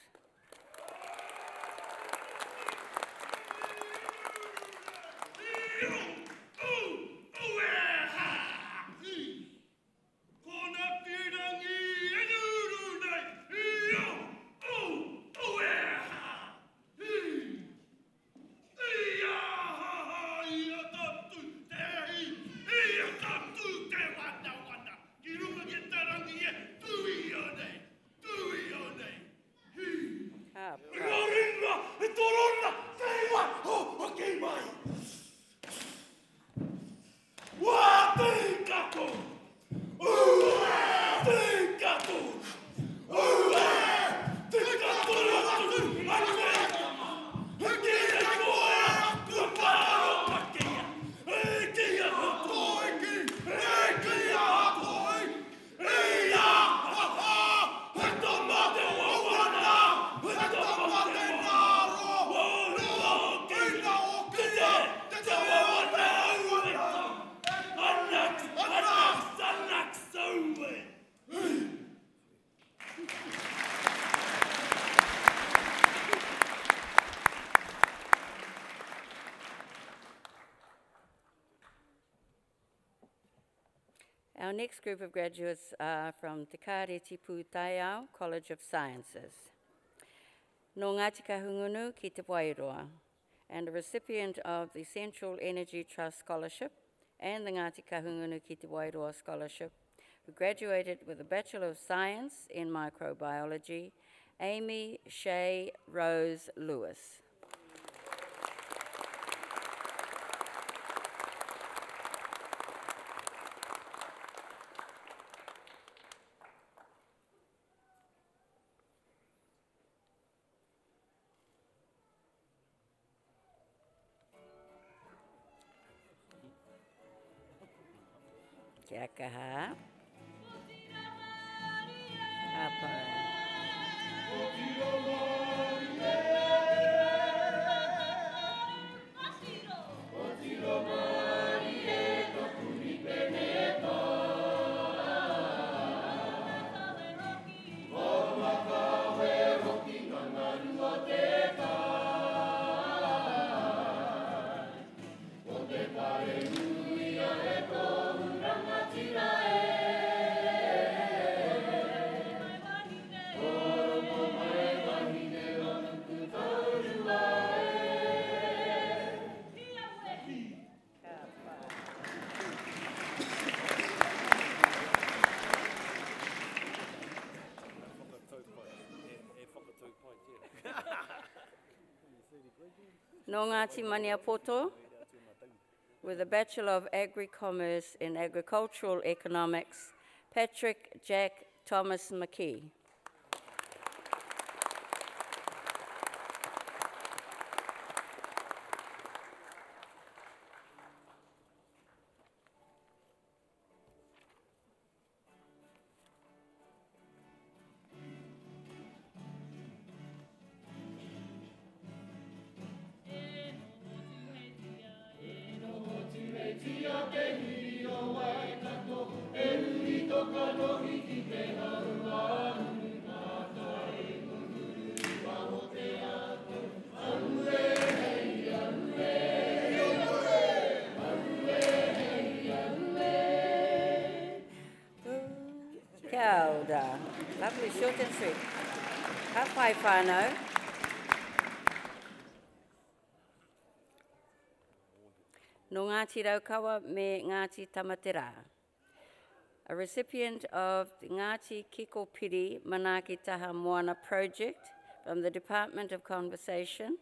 Our next group of graduates are from Te Kāre Tipu Taiao College of Sciences. No Ngāti Kahungunu ki Te Wairoa, and a recipient of the Central Energy Trust Scholarship and the Ngāti Kahungunu ki Te Wairoa Scholarship, who graduated with a Bachelor of Science in Microbiology, Amy Shea Rose Lewis. Kia kaha. Apa. Tira Nō Ngāti Maniapoto, with a Bachelor of Agri-Commerce in Agricultural Economics, Patrick Jack Thomas McKee. Kia ora. Lovely, short and sweet. Ka pai whānau. No Ngāti Raukawa me Ngāti Tamatera. A recipient of the Ngāti Kikopiri Manaaki Taha Moana project from the Department of Conservation,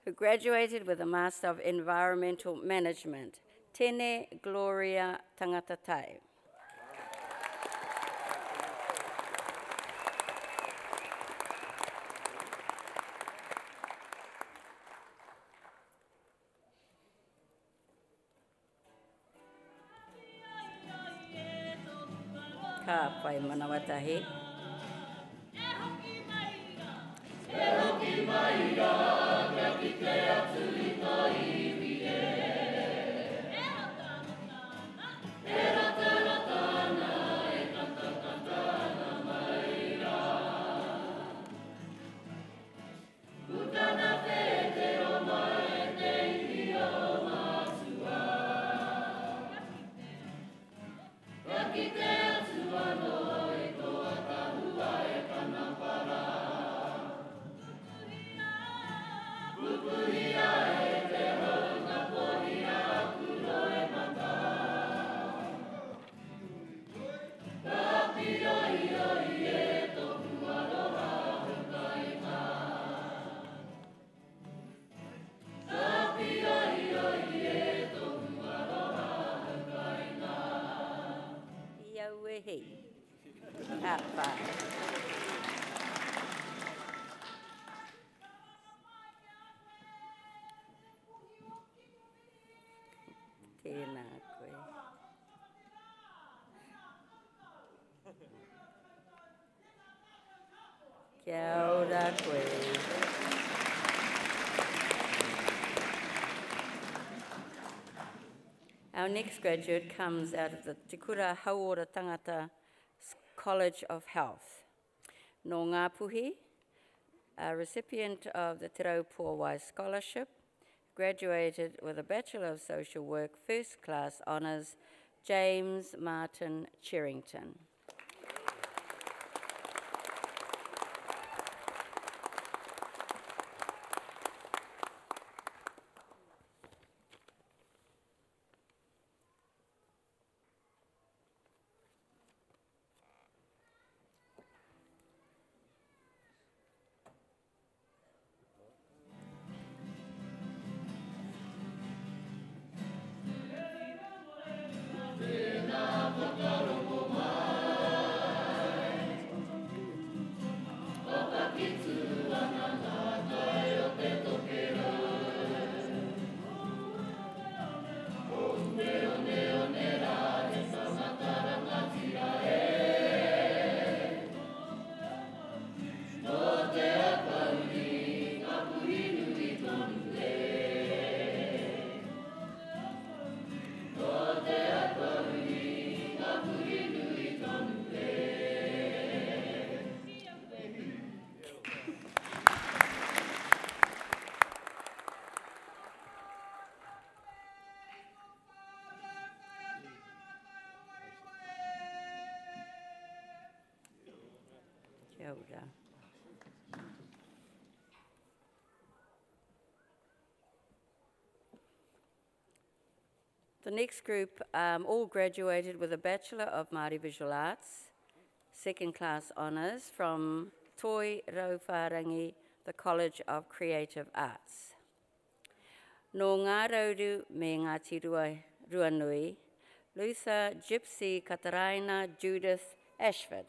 who graduated with a Master of Environmental Management. Tene Gloria Tangata Tai. Ka pai Manawatū. Tēnā koe. Kia ora koe. Our next graduate comes out of the Te Kura Hauora Tangata College of Health. No Ngāpuhi, a recipient of the Te Raupōwai Scholarship, graduated with a Bachelor of Social Work First Class Honours, James Martin Cherrington. The next group all graduated with a Bachelor of Māori Visual Arts, second class honours from Toi Rauwharangi, the College of Creative Arts. No ngā rauru me Ngāti Ruanui, Luther Gypsy Kataraina Judith Ashford.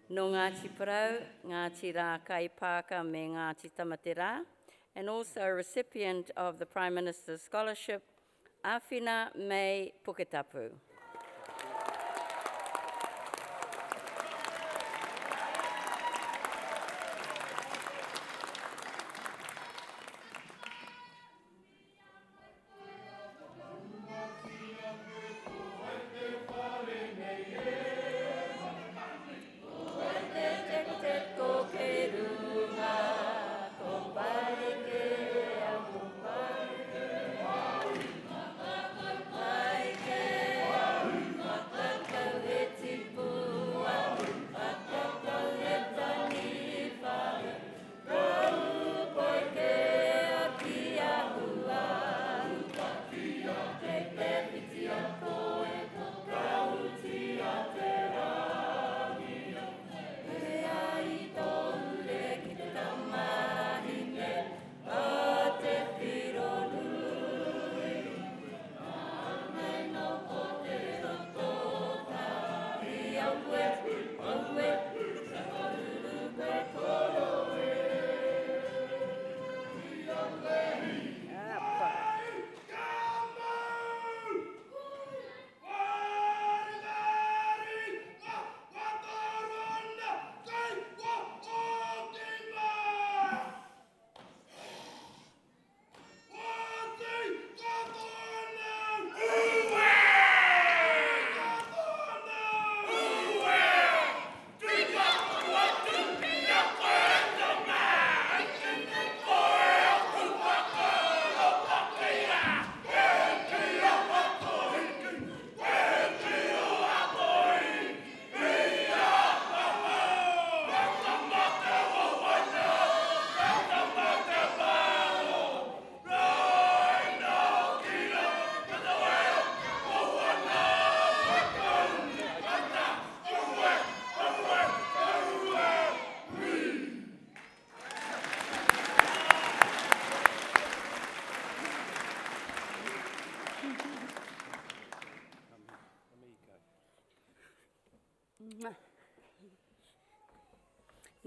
No Ngāti Parau, Ngāti Rā Kaipāka me Ngāti Tamatera, and also a recipient of the Prime Minister's Scholarship, Awhina May Puketapu.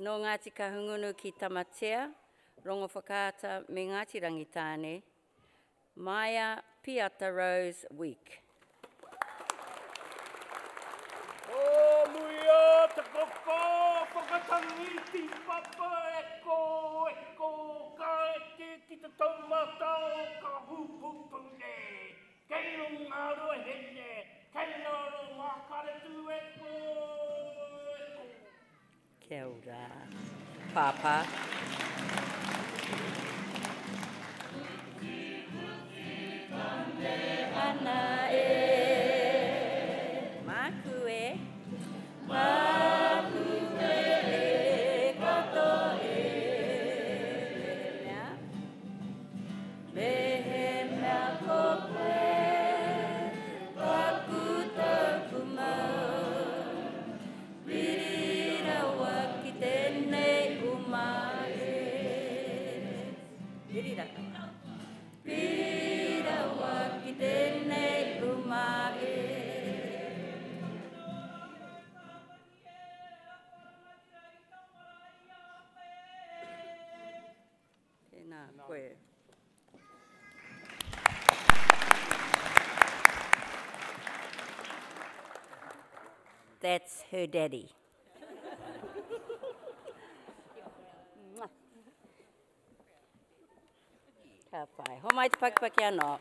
No Ngāti Kahungunu ki Tamatea, rongo whakaata me Ngāti Rangitāne, Maya Piata Rose Week. O muia te koko Papa eko, ka eke ki te taumata o ka hupupune. Kei runga roa hene, kei naro makaretu eko. Kia ora. Papa. Ana e. Maku e. Maku e kato e. Mehe mea kope. Kaku taku mau. Pirira wa ki tēnei umae. Pirira. Pirira wa ki tēnei umae. Tēnā koe. That's her daddy. Ka pai. Ho mai te pakipaki anō.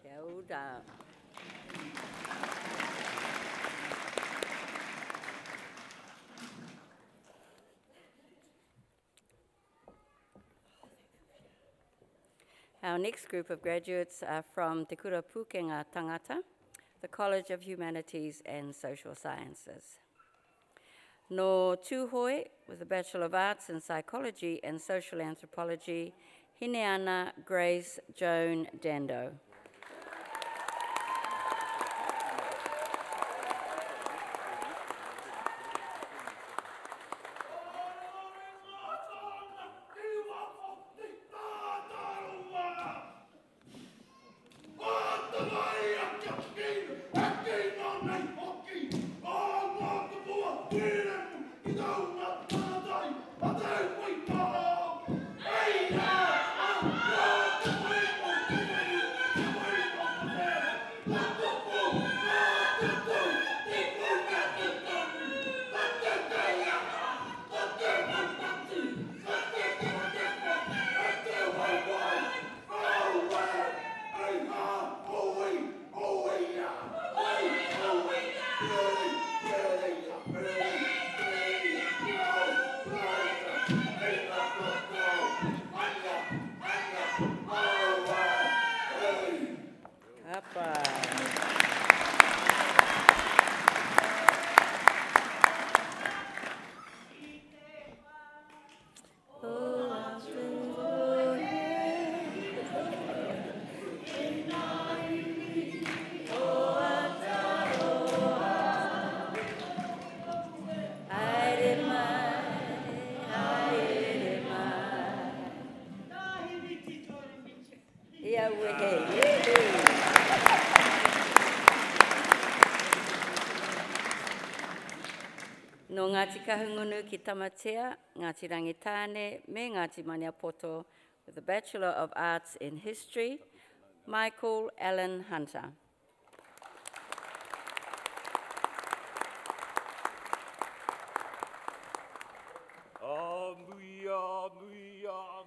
Kia ora. Our next group of graduates are from Te Kura Pukenga Tangata, the College of Humanities and Social Sciences. No Tūhoi, with a Bachelor of Arts in Psychology and Social Anthropology, Hineana Grace Joan Dando. No Ngāti Kahungunu ki Tamatea, Ngāti Rangitāne, me Ngāti Maniapoto, with a Bachelor of Arts in History, Michael Allen Hunter.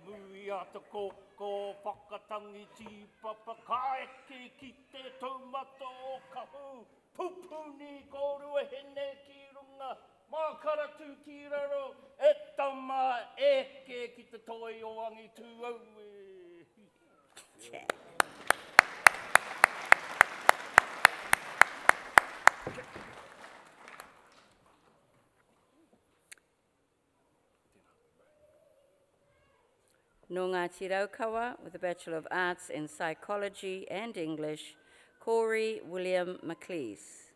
Muia te koko whakatangi ti papa kaeke ki te taumata o kahu. Pupuni korua hene ki runga, makaratu ki raro, e tama eke ki te toi o angi tū aue. No Ngāti Raukawa, with a Bachelor of Arts in Psychology and English, Corey William McLeese.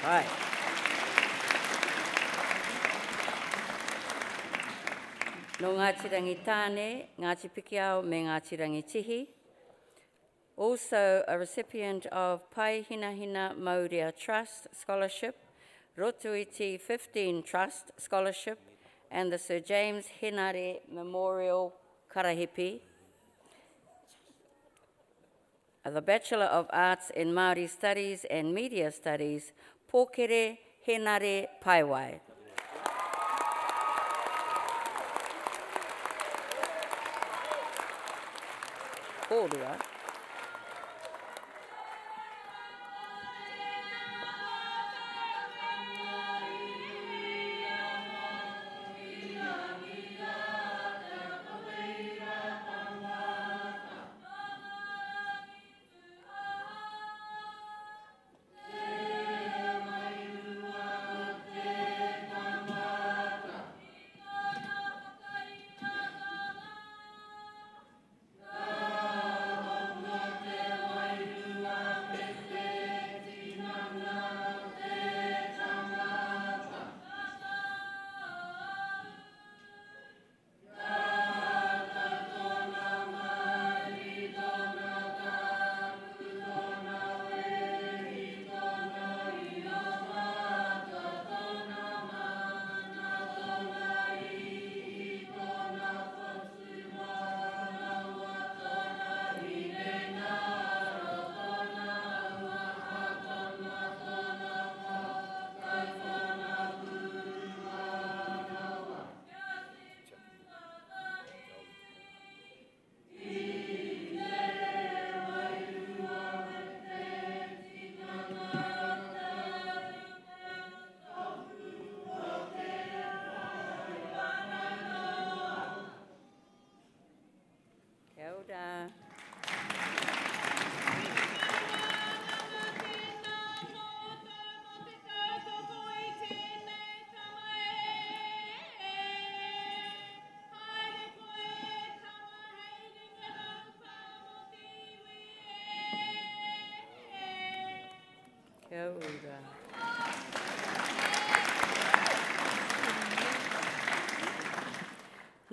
Right. No Ngāti Rangitāne, Ngāti Pikiao me Ngāti Rangitihi. Also a recipient of Pai Hina Hina Mauria Trust Scholarship, Rotuiti 15 Trust Scholarship, and the Sir James Henare Memorial Karahipi. The Bachelor of Arts in Māori Studies and Media Studies, Pōkere Henare Paiwai. Kōrua.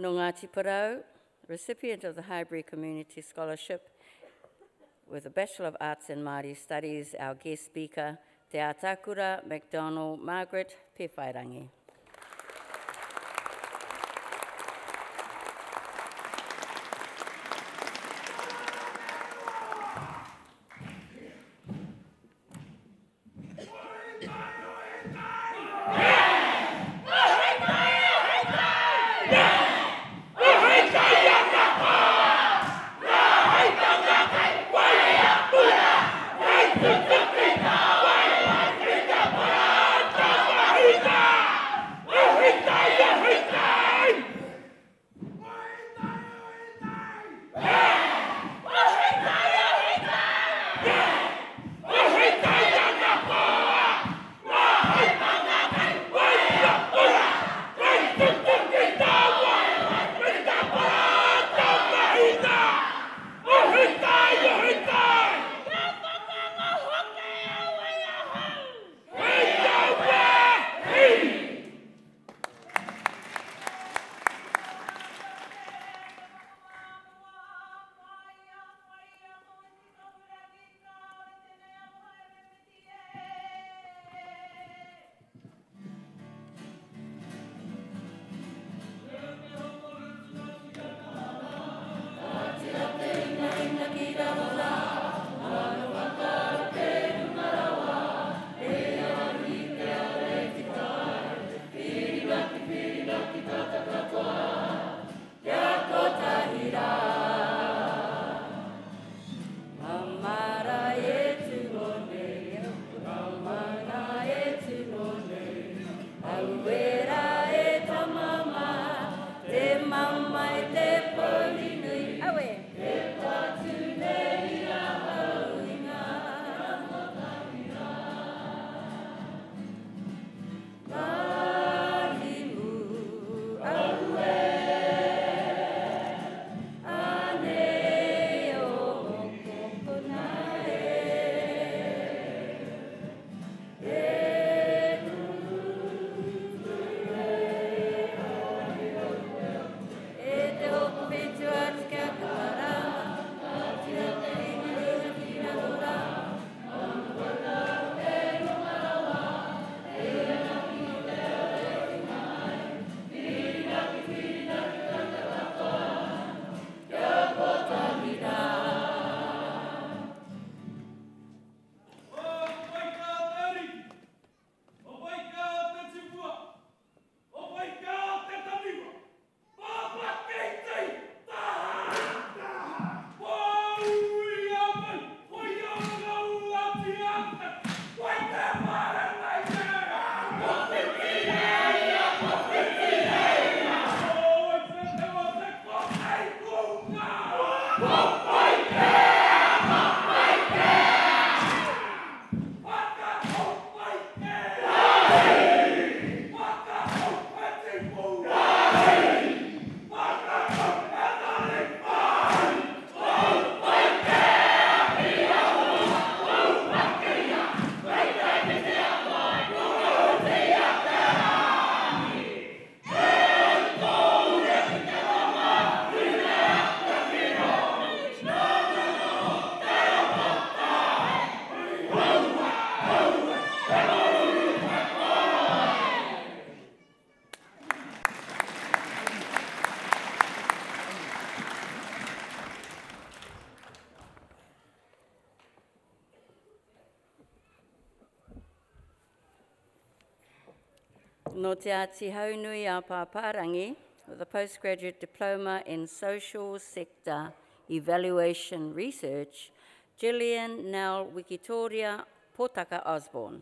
No Ngāti Parau, recipient of the Highbury Community Scholarship with a Bachelor of Arts in Māori Studies, our guest speaker, Te Atakura McDonald Margaret Pewhairangi. No te ati haunui a Pāpārangi with a postgraduate diploma in social sector evaluation research, Gillian Nell Wikitoria Potaka Osborne.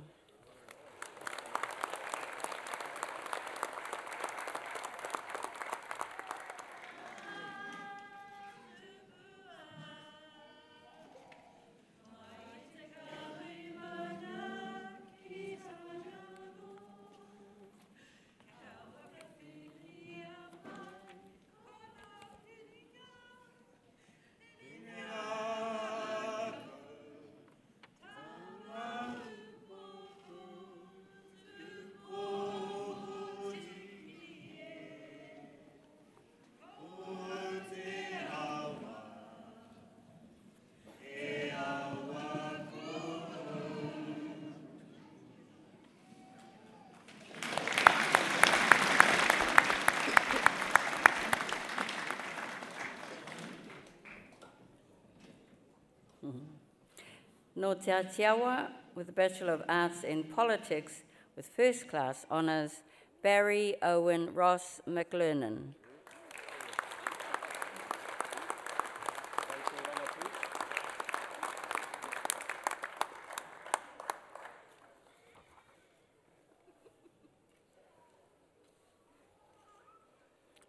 No te Atiawa with a Bachelor of Arts in Politics with first class honours, Barry Owen Ross McLernan.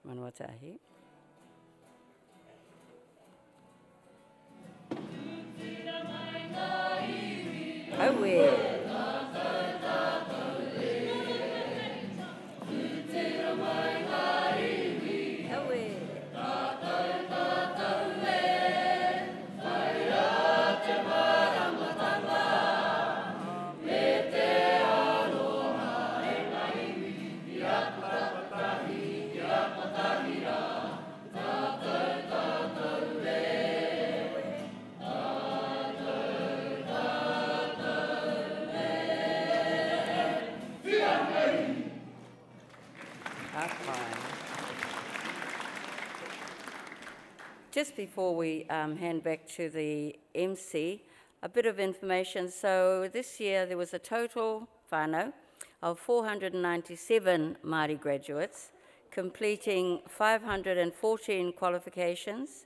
Manawatū. Just before we hand back to the MC, a bit of information. So this year there was a total whānau of 497 Māori graduates, completing 514 qualifications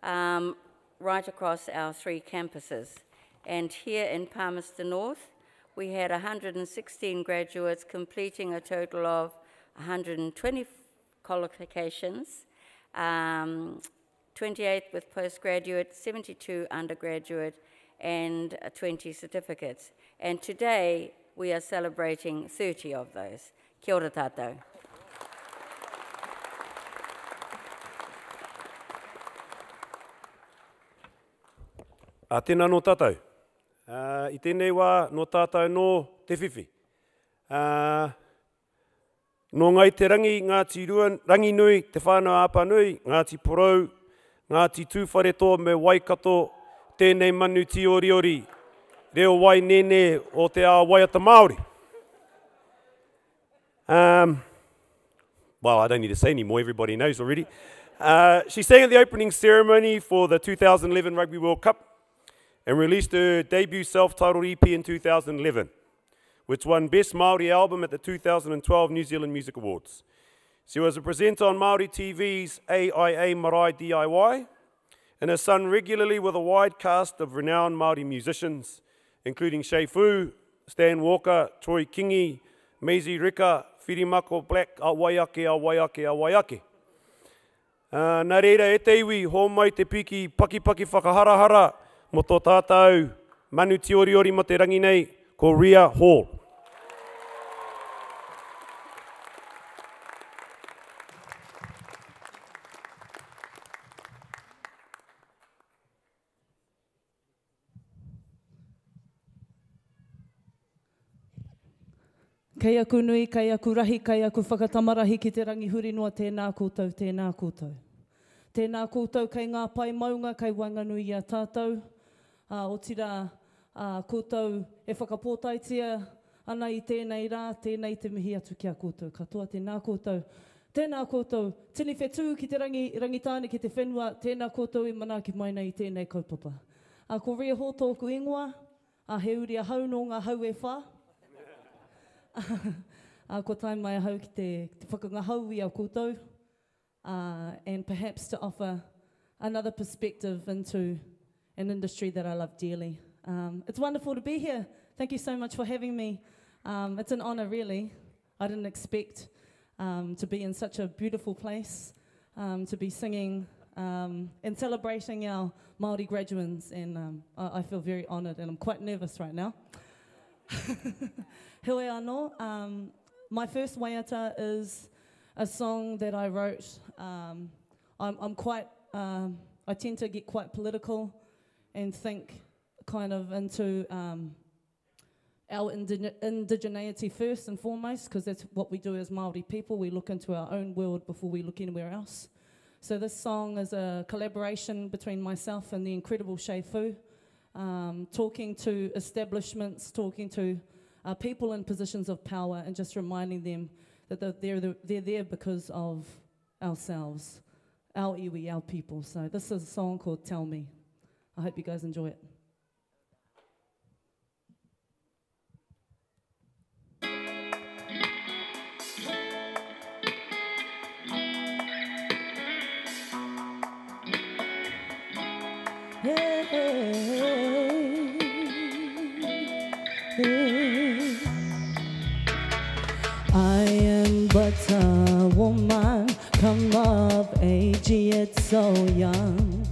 right across our 3 campuses. And here in Palmerston North, we had 116 graduates completing a total of 120 qualifications, 28 with postgraduate, 72 undergraduate, and 20 certificates. And today, we are celebrating 30 of those. Kia ora tātou. Tēnā no tātou. I tēnei wā no tātou no te whiwhi. No ngai te rangi, Ngāti rangi nui, te whānau āpa nui, Ngāti porou, Ngāti tūwhareto me Waikato, tēnei manu ti ori ori, reo wai nene o te a waiata Māori. Well, I don't need to say anymore, everybody knows already. She sang at the opening ceremony for the 2011 Rugby World Cup and released her debut self-titled EP in 2011, which won Best Māori Album at the 2012 New Zealand Music Awards. She was a presenter on Māori TV's AIA Marae DIY and has sung regularly with a wide cast of renowned Māori musicians, including Shea Fu, Stan Walker, Troy Kingi, Maisie Rika, Whirimako Black, a waiake, a waiake, a waiake. Nā reira e te iwi, hō mai te piki paki whakaharahara mo tō tātou manu ti ori ori mo te rangi nei, ko Ria Hall. Kei aku nui, kei aku rahi, kei aku whakatamarahi ki te rangi huri noa, tēnā koutou, tēnā koutou. Tēnā koutou kei ngā pai maunga, kei wainganui a tātou. O tira koutou e whakapōtaitia ana i tēnei rā, tēnei te mihi atu ki a koutou. Katoa, tēnā koutou. Tēnā koutou, tini whetū ki te rangitāne ki te whenua, tēnā koutou i manaaki mai nei i tēnei kaupapa. Ko rea hō tōku ingoa, he uri a hau no ngā hau e whā. Ko tai mai hau ki te whakangahau i au koutou, and perhaps to offer another perspective into an industry that I love dearly. It's wonderful to be here. Thank you so much for having me. It's an honour, really. I didn't expect to be in such a beautiful place, to be singing and celebrating our Māori graduates, and I feel very honoured, and I'm quite nervous right now. Heu anō, my first waiata is a song that I wrote. I'm quite, I tend to get quite political and think kind of into our indigeneity first and foremost, because that's what we do as Māori people. We look into our own world before we look anywhere else. So this song is a collaboration between myself and the incredible Shea Fu, talking to establishments, talking to people in positions of power, and just reminding them that they're there because of ourselves, our iwi, our people. So this is a song called Tell Me. I hope you guys enjoy it. Hey, hey, hey. I am but a woman, come of age yet so young.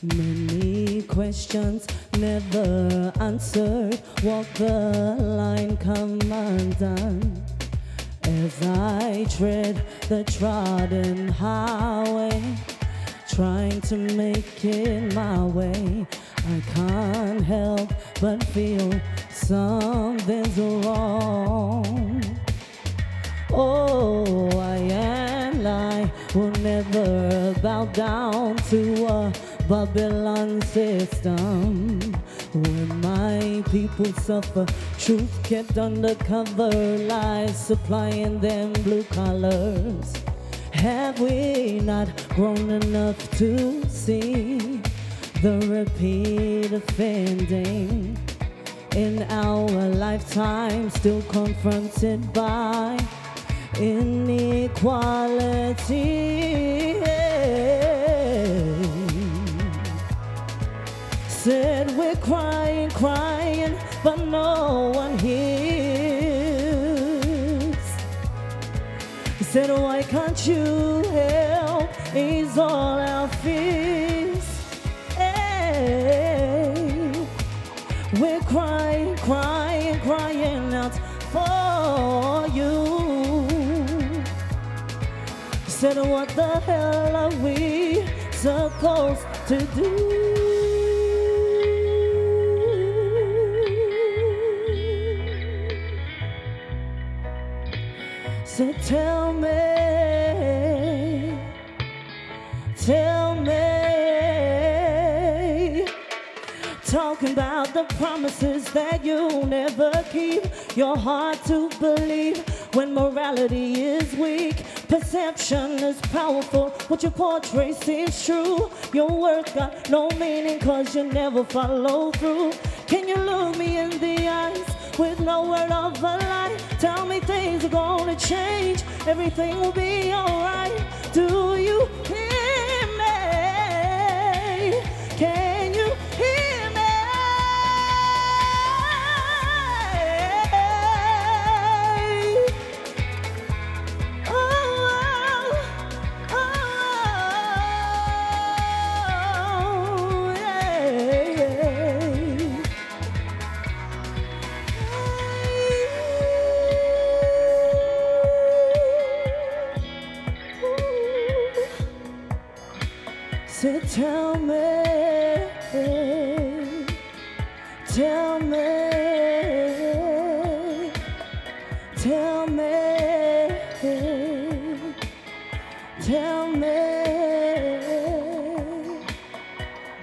Many questions never answered, walk the line, come undone. As I tread the trodden highway, trying to make it my way, I can't help but feel something's wrong. Oh, I and I will never bow down to a Babylon system. When my people suffer, truth kept undercover, lies supplying them blue collars. Have we not grown enough to see the repeat offending in our lifetime, still confronted by inequality? Said we're crying, crying, but no one hears. Said, why can't you help ease all our fears? Hey, we're crying, crying, crying out for you. Said, what the hell are we supposed to do? So tell me, talking about the promises that you never keep, your heart to believe when morality is weak. Perception is powerful, what you portray seems true. Your words got no meaning cause you never follow through. Can you look me in the eyes with no word of a lie? Tell me things are gonna change, everything will be alright. Do you hear me? Can you hear me? Oh, oh, oh, yeah. So tell me, tell me, tell me, tell me,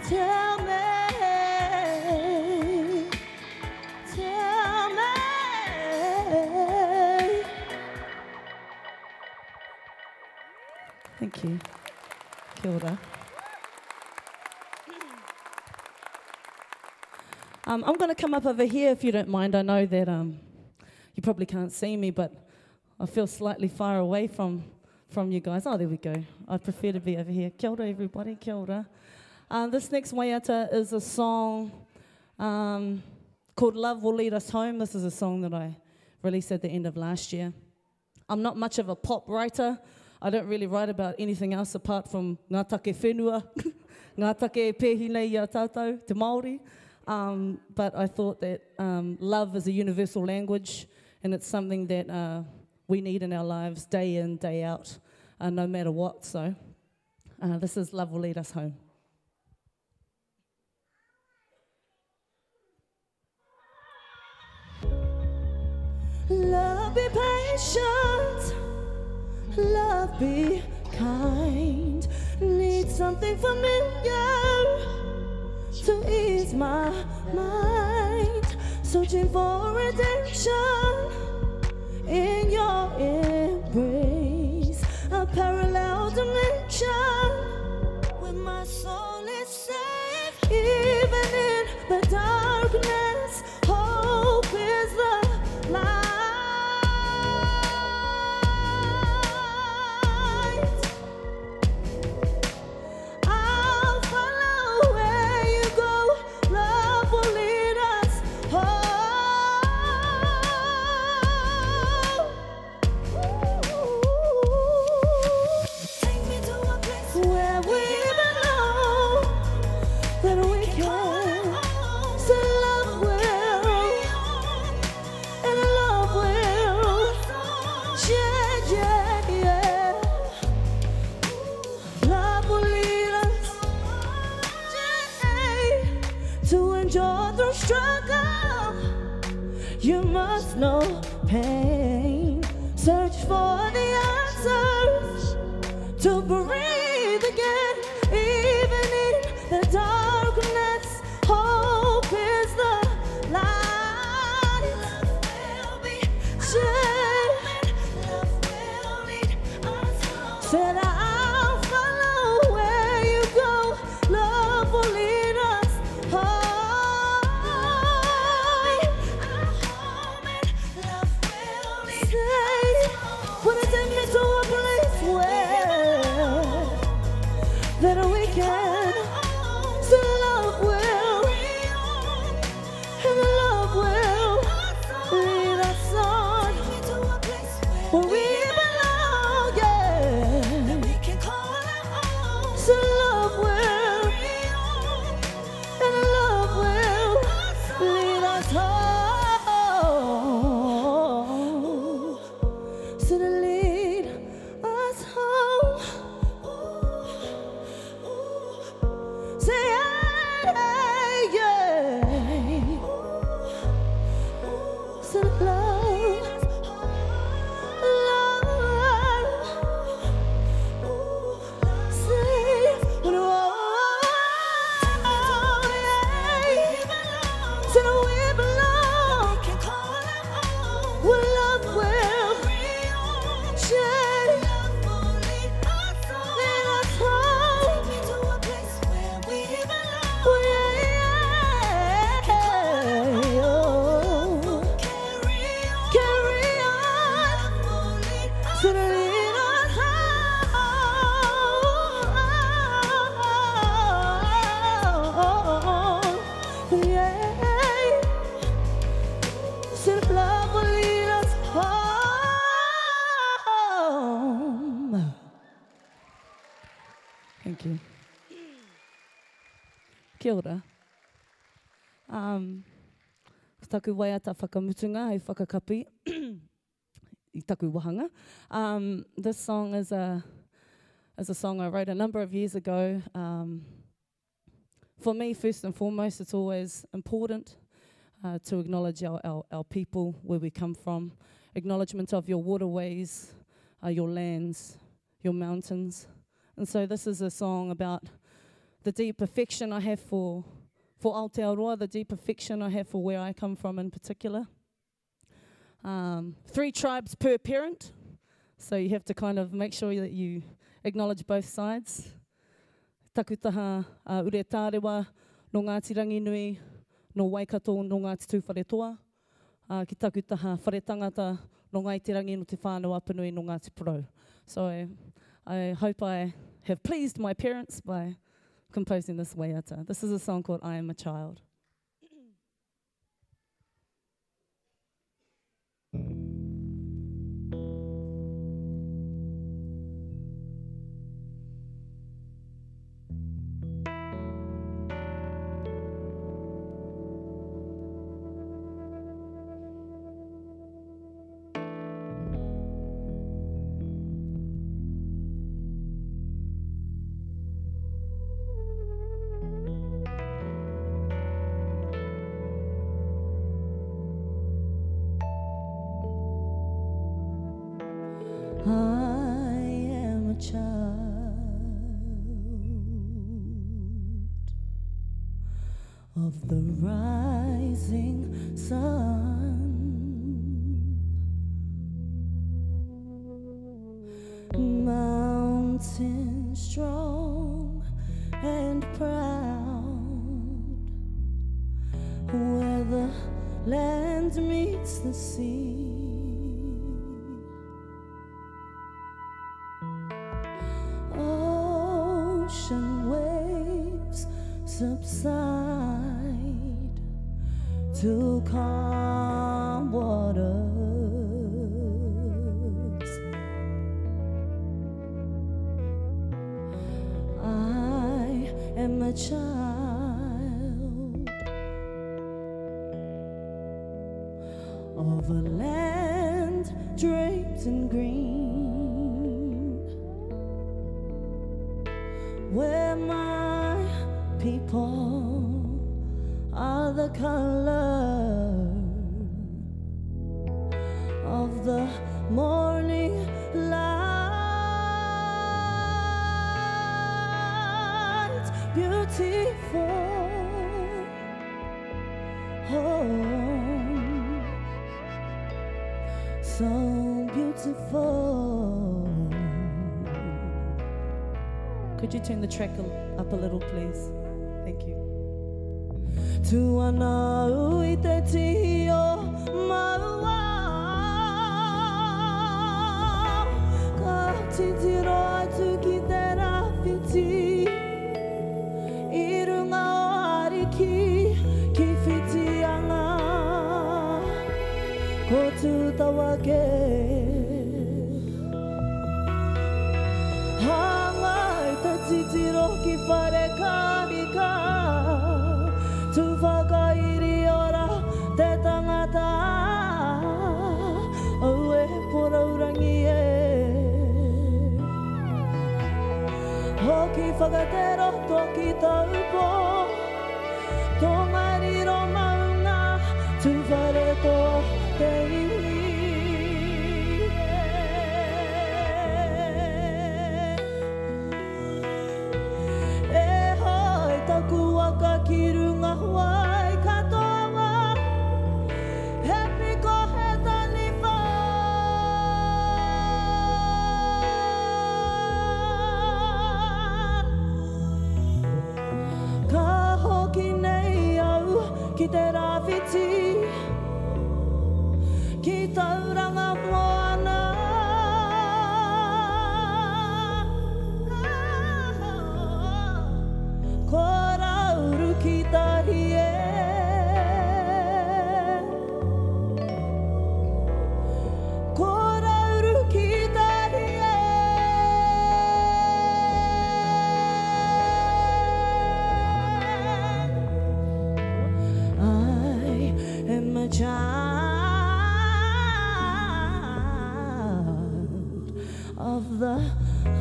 tell me, tell me. Thank you. Kia ora. I'm going to come up over here if you don't mind. I know that you probably can't see me, but I feel slightly far away from you guys. Oh, there we go. I'd prefer to be over here. Kia ora, everybody. Kia ora. This next waiata is a song called Love Will Lead Us Home. This is a song that I released at the end of last year. I'm not much of a pop writer. I don't really write about anything else apart from ngā take whenua, ngā take pēhinei i a tātou, te Māori. But I thought that love is a universal language, and it's something that we need in our lives day in, day out, no matter what. So this is Love Will Lead Us Home. Love be patient, love be kind, need something familiar to ease my mind, searching for redemption in your embrace, a parallel dimension where my soul is safe. Even in the darkness, hope is the light. I'll follow where you go, love will lead us home. Take me to a place where we belong, that we can still love well, and love well, yeah, yeah, yeah. Love will lead us, yeah, to endure through struggle. You must know pain, search for the answers, to breathe again, even in the darkness, hope is the light. Love will be said I'll follow where you go, love will lead us home. Say, wanna take me to a place where that we can still love well, and love will lead us on where we belong, yeah. So love will, and love will lead us home. So to lead us home. Say, hey, yeah. So love, say, so we belong, well, love will, lead us home. Carry on, so to lead us home, yeah. So love will lead us home. Thank you. Kia ora. Taku waiata whakamutunga, hei whakakapi I taku wahanga. This song is a song I wrote a number of years ago. For me, first and foremost, it's always important to acknowledge our people, where we come from, acknowledgement of your waterways, your lands, your mountains. And so this is a song about the deep affection I have for Aotearoa, the deep affection I have for where I come from in particular. 3 tribes per parent, so you have to kind of make sure that you acknowledge both sides. Takutaha ure tārewa no Ngāti Ranginui, no Waikato no Ngāti Tūwharetoa, ki takutaha whare tangata no ngai te rangi no te whānau apanui no Ngāti Porou. So I hope I have pleased my parents by composing this waiata. This is a song called I Am a Child. I am a child of the rising sun, mountain strong and proud, where the land meets the sea. Ocean waves subside to calm waters. I am a child of a land draped in green, where my people are the color of the morning light. Beautiful home, so beautiful. Could you turn the track up a little, please? Thank you. Tuanau I te tihi o maua, ka titiro atu ki te rāwhiti, I runga o ariki ki whitianga, ko tūtawake. Titiro ki whare kahika, tu whakairi ora te tangata, au e poraurangi e. Hoki whakatero toki taupo, tō mariro maunga, tu whare ko te iwi. Ka ki runga wai katoa, happy ko he taniwha. Ka hoki nei au ki te rāwhiti, ki tauranga moana. Ki tahi e, ko rauru ki tahi e. I am a child of the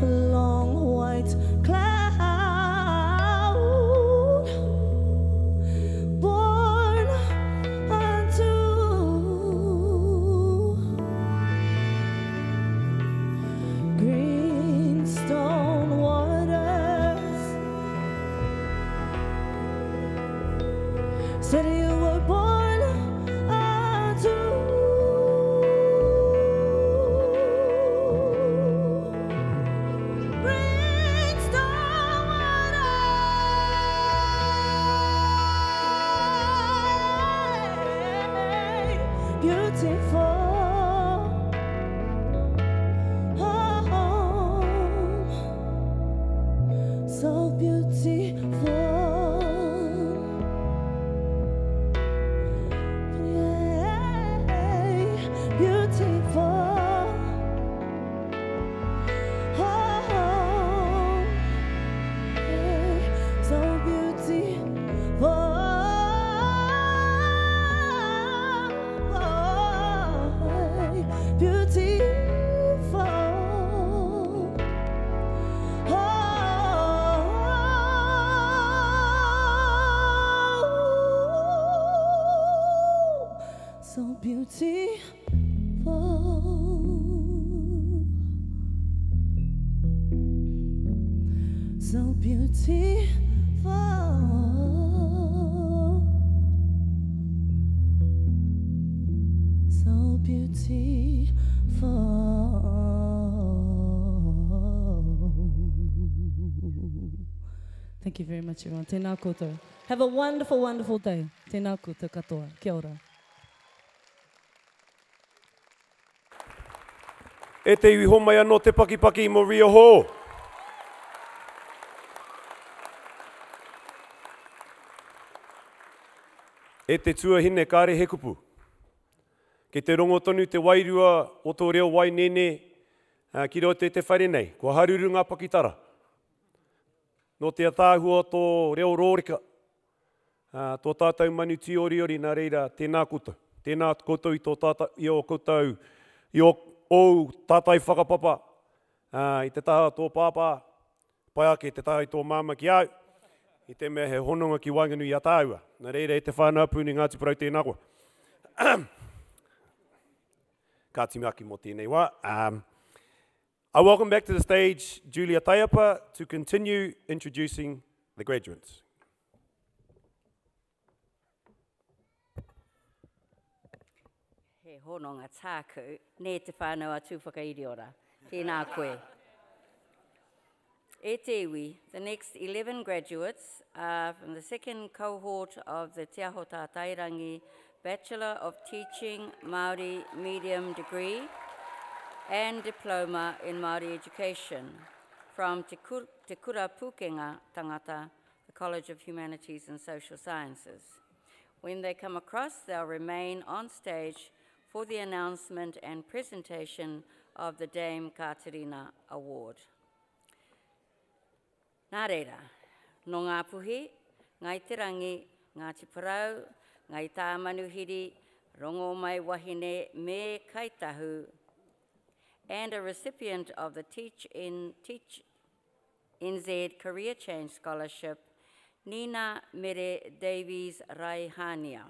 long white cloud. City you were born unto, brimstone water, beautiful so beautiful. So beautiful, so beautiful. Thank you very much, everyone. Tēnā koutou. Have a wonderful, wonderful day. Tēnā koutou katoa. Kia ora. E te iwi homai anō te pakipaki mo ria ho. E te tuahine kāre he kupu. Ke te rongo tonu te wairua o tō reo wai nene ki reo te whare nei. Kua haruru ngā pakitara. No te atāhua tō reo rōrika. Tō tātou manu ti ori ori nā reira tēnā koutou. Tēnā koutou i tō tātou i o koutou i o ou tātai whakapapa. I te taha tō pāpā. Pai ake te taha i tō māma ki au. I te mea he hononga ki wainganu i atāua. Nā reira e te whānau pūni Ngāti Porou tēnā koe. Ka timaki mō tēnei wā. I welcome back to the stage Julia Taiapa to continue introducing the graduates. He hononga tāku, ne te whānau atu whakairi ora. Tēnā koe. E te iwi, the next 11 graduates are from the second cohort of the Te Aho Tātairangi Bachelor of Teaching Māori Medium Degree and Diploma in Māori Education from Te Kura Pukenga Tangata, the College of Humanities and Social Sciences. When they come across, they'll remain on stage for the announcement and presentation of the Dame Katerina Award. Nā reira, no ngā puhi, ngai te rangi, Ngāti Porou, ngai tā manuhiri, rongo mai wahine me kaitahu, and a recipient of the Teach NZ Career Change Scholarship, Nina Mere Davies Raihania.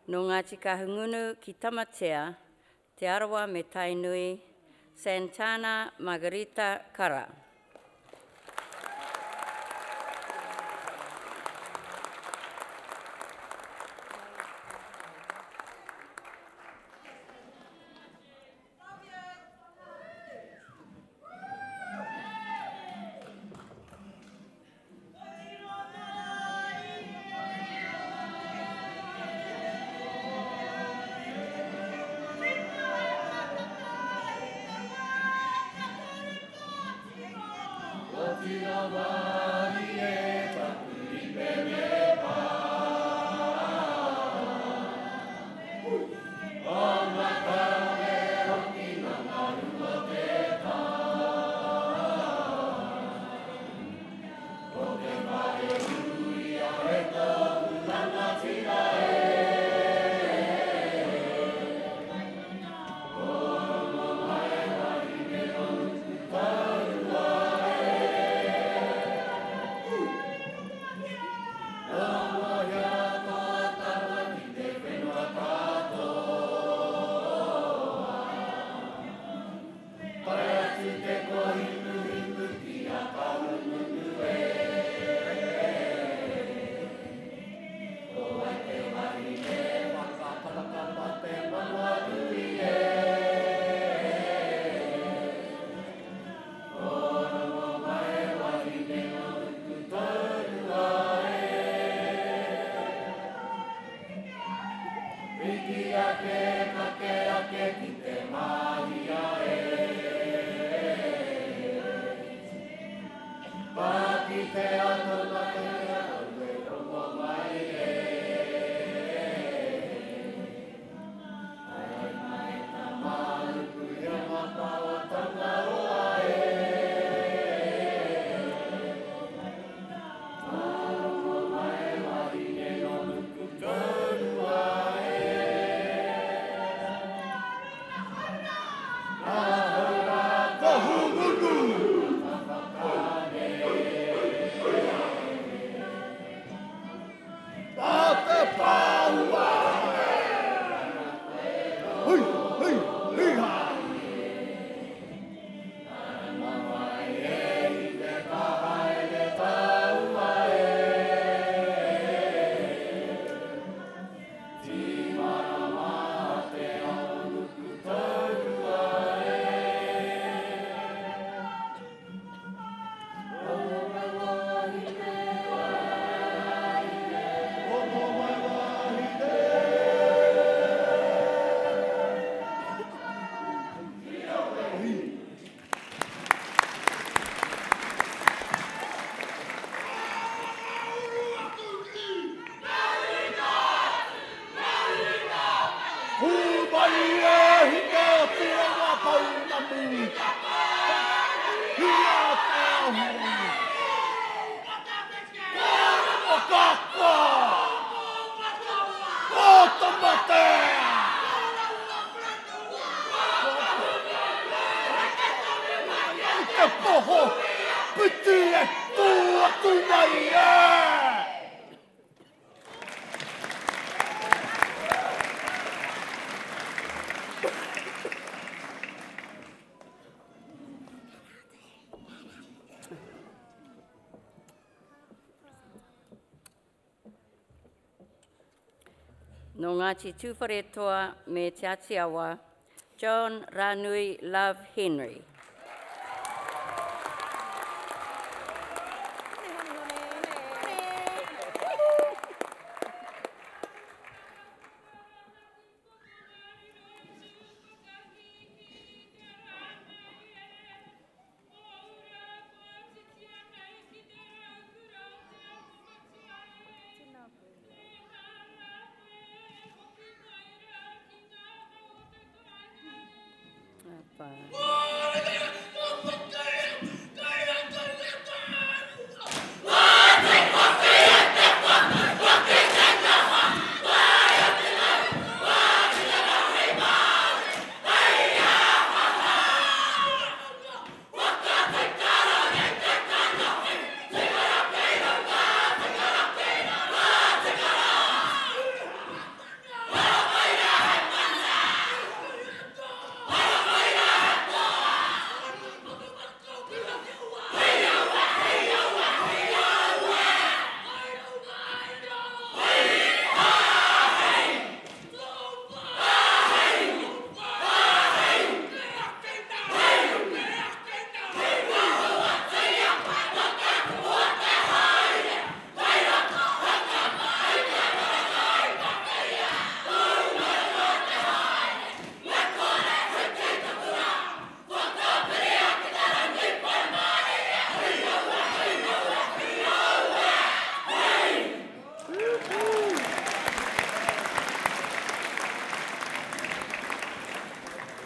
No Ngāti Kahungunu ki Tamatea, Te Arawa me Tainui, Santana Margarita Kara. Tia wari e No Ngāti Tūwharetoa me Te Atiawa, John Ranui Love Henry.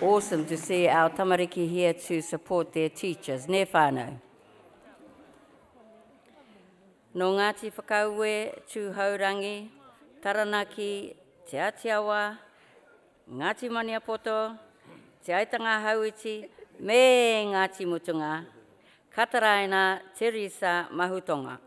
Awesome to see our tamariki here to support their teachers. Ne whānau. No Ngāti Whakaue, Tūhaurangi, Taranaki, Te Atiawa, Ngāti Maniapoto, Te Aitanga Hauiti, me Ngāti Mutunga, Kataraina Teresa Mahutonga. Te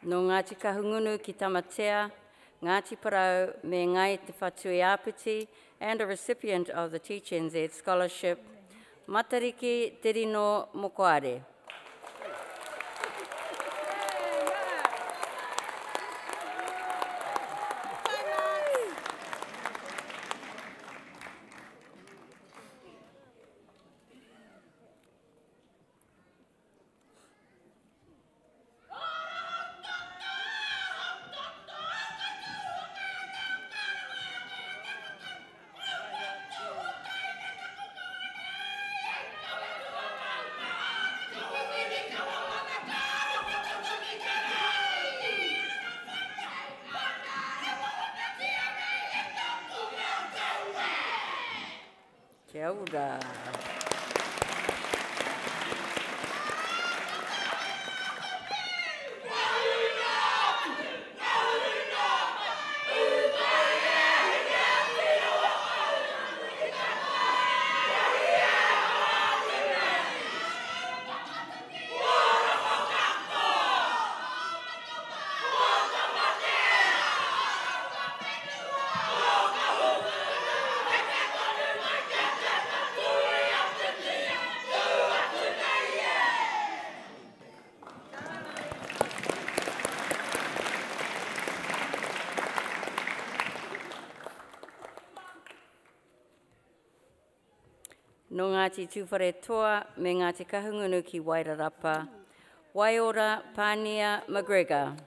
No Ngāti Kahungunu ki Tamatea, Ngāti Parau me Ngai Te Whatui Āpiti, and a recipient of the Teach NZ Scholarship, Matariki Tirino Mokoare. Kia ora. No Ngāti Tūwhare Toa me Ngāti Kahungunu ki Wairarapa, Waiora Pania McGregor.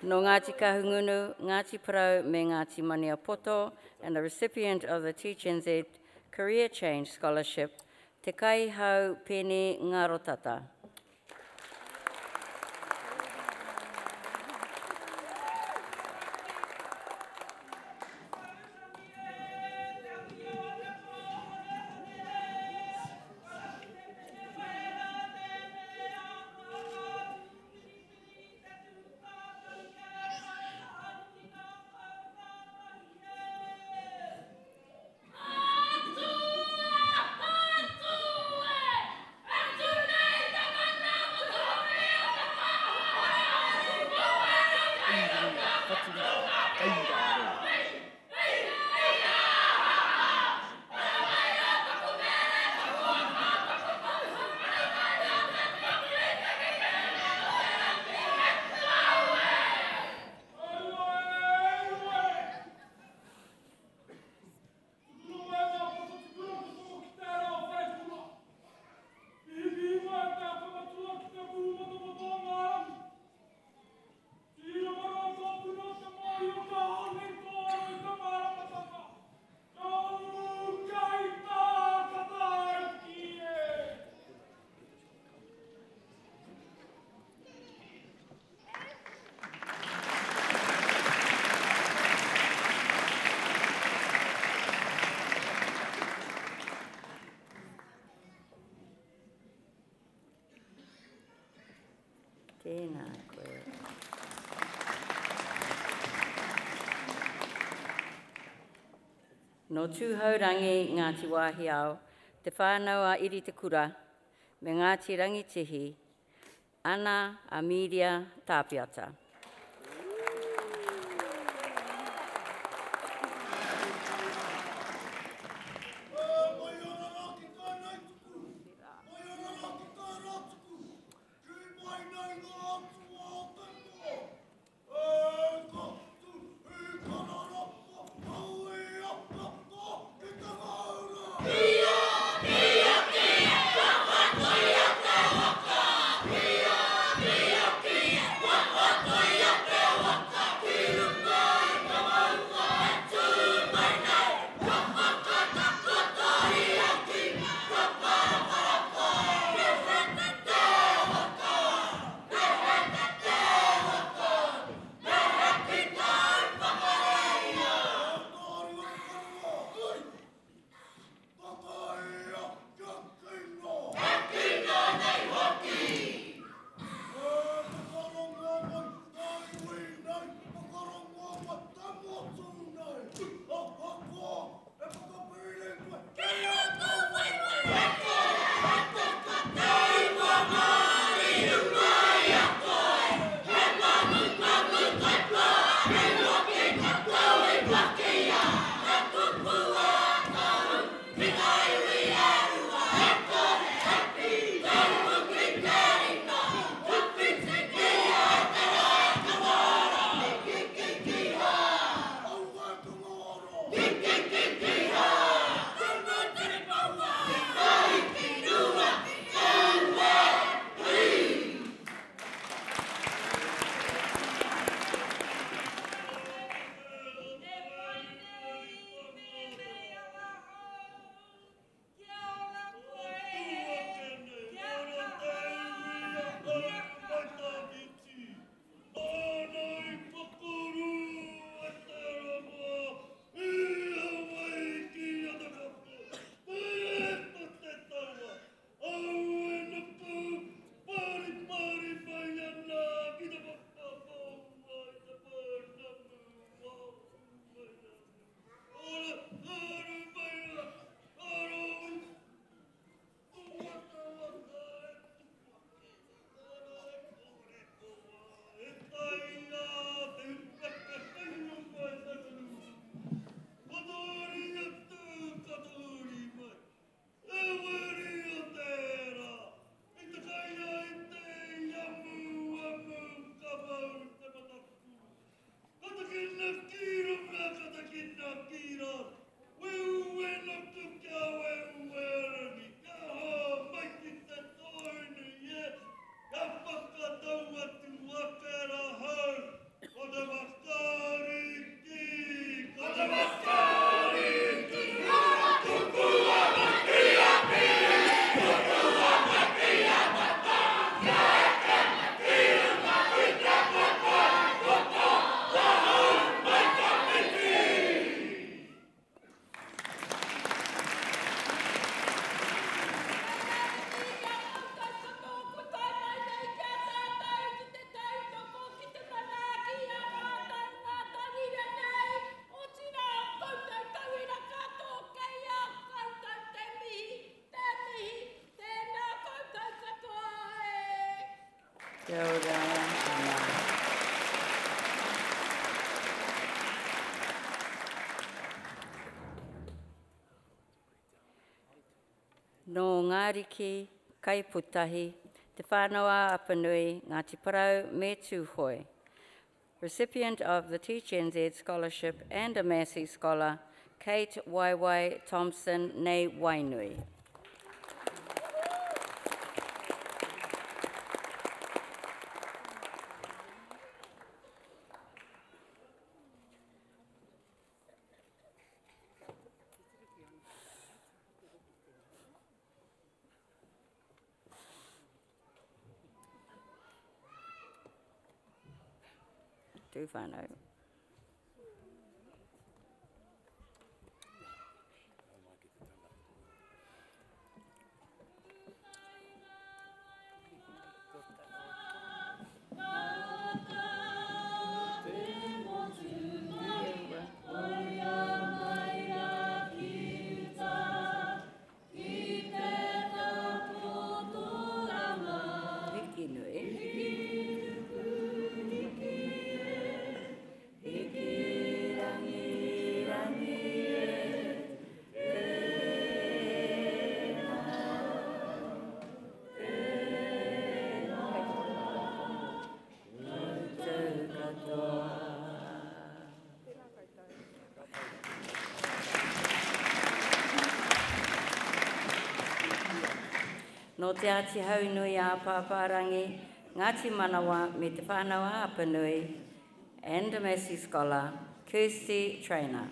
No Ngāti Kahungunu, Ngāti Parau me Ngāti Maniapoto, and a recipient of the Teach NZ Career Change Scholarship, Te Kai Hau Pene Ngarotata. Atu! No tūhaurangi Ngāti Wāhi au, te whānau a iri te kura, me Ngāti Rangitihi, ana a media tāpiata. Kia ora. No Ngāriki, kai putahi, te whānawa apanui, Ngāti Parau me tūhoi. Recipient of the Teach NZ Scholarship and a Massey Scholar, Kate Waiwai Thompson nei Wainui. Tū whānau. No te ati hau nui a Pāpārangi, Ngāti Manawa me te whānau a Apanui, and a Massey scholar, Kirsty Trainer.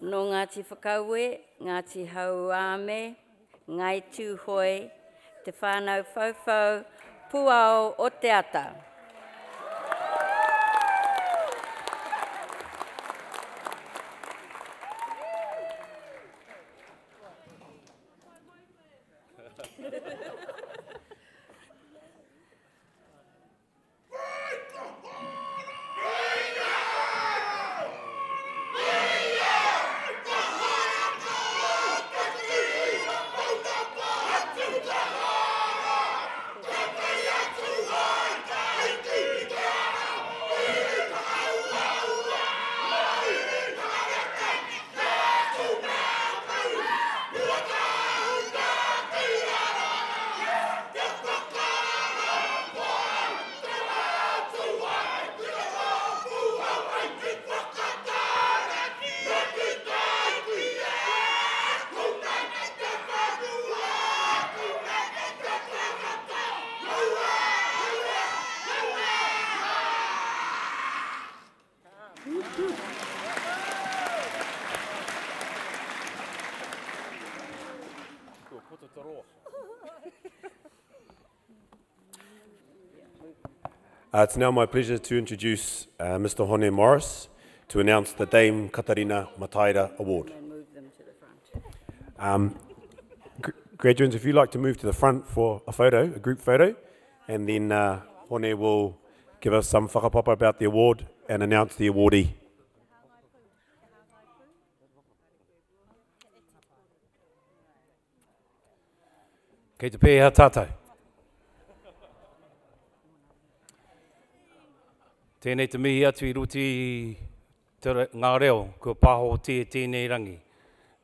No Ngāti Whakaue, Ngāti Hauame, Ngai Tūhoi, Te Whānau Whauwhau, Puao o Te Ata. It's now my pleasure to introduce Mr. Hone Morris to announce the Dame Katarina Mataira Award. Graduates, if you'd like to move to the front for a photo, a group photo, and then Hone will give us some whakapapa about the award and announce the awardee. Kei te pēhea tātou. Tēnei te mihi atu I ruti ngā reo, kua pāho tēnei rangi.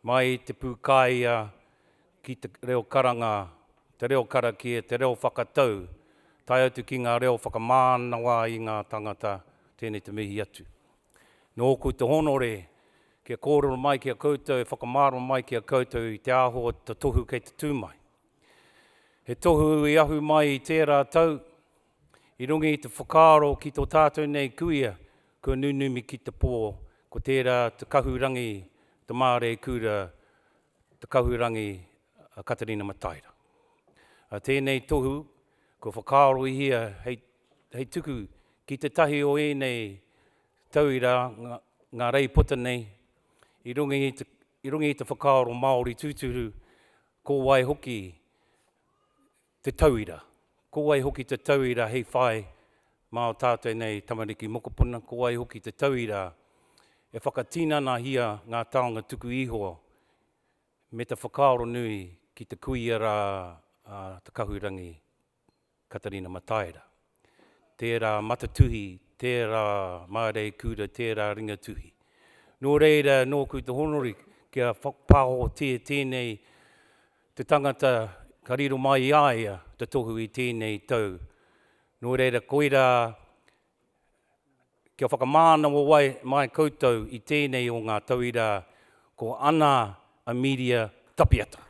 Mai te pūkai ki te reo karanga, te reo karakia, te reo whakatau. Tai atu ki ngā reo whakamānawa I ngā tangata, tēnei te mihi atu. Nō ko te honore, kia kōrero mai kia koutou, whakamāro mai kia koutou I te aho te tohu kei te tūmai. He tohu I ahu mai I tērā tau, I rungi I te whakaaro ki tō tātou nei kuia, kua nunumi ki te pō, ko tērā te kahurangi, te Māori kura, te kahurangi Katarina Mataira. Tēnei tohu, ko whakaaro I hia, hei tuku ki te tahi o nei tauira, ngā rei puta nei, I rungi I te whakaaro Māori tūturu, ko wai hoki te tauira. Ko wai hoki te tauira hei whai mā o tātou nei tamariki mokopuna, ko wai hoki te tauira e whakatinana hia ngā taonga tuku iho me te whakaoro nui ki te kuiara te kahurangi Katarina Mataira. Tērā matatuhi, tērā Māori kura, tērā ringatuhi. Nō reira, nō kui te honori, kia whakapāho tēnei te tangata ka riro mai aia te tohu i tēnei tau. Nō reira, koira kia whakamānawa mai koutou i tēnei o ngā tauira ko Ana Amelia Tapiata.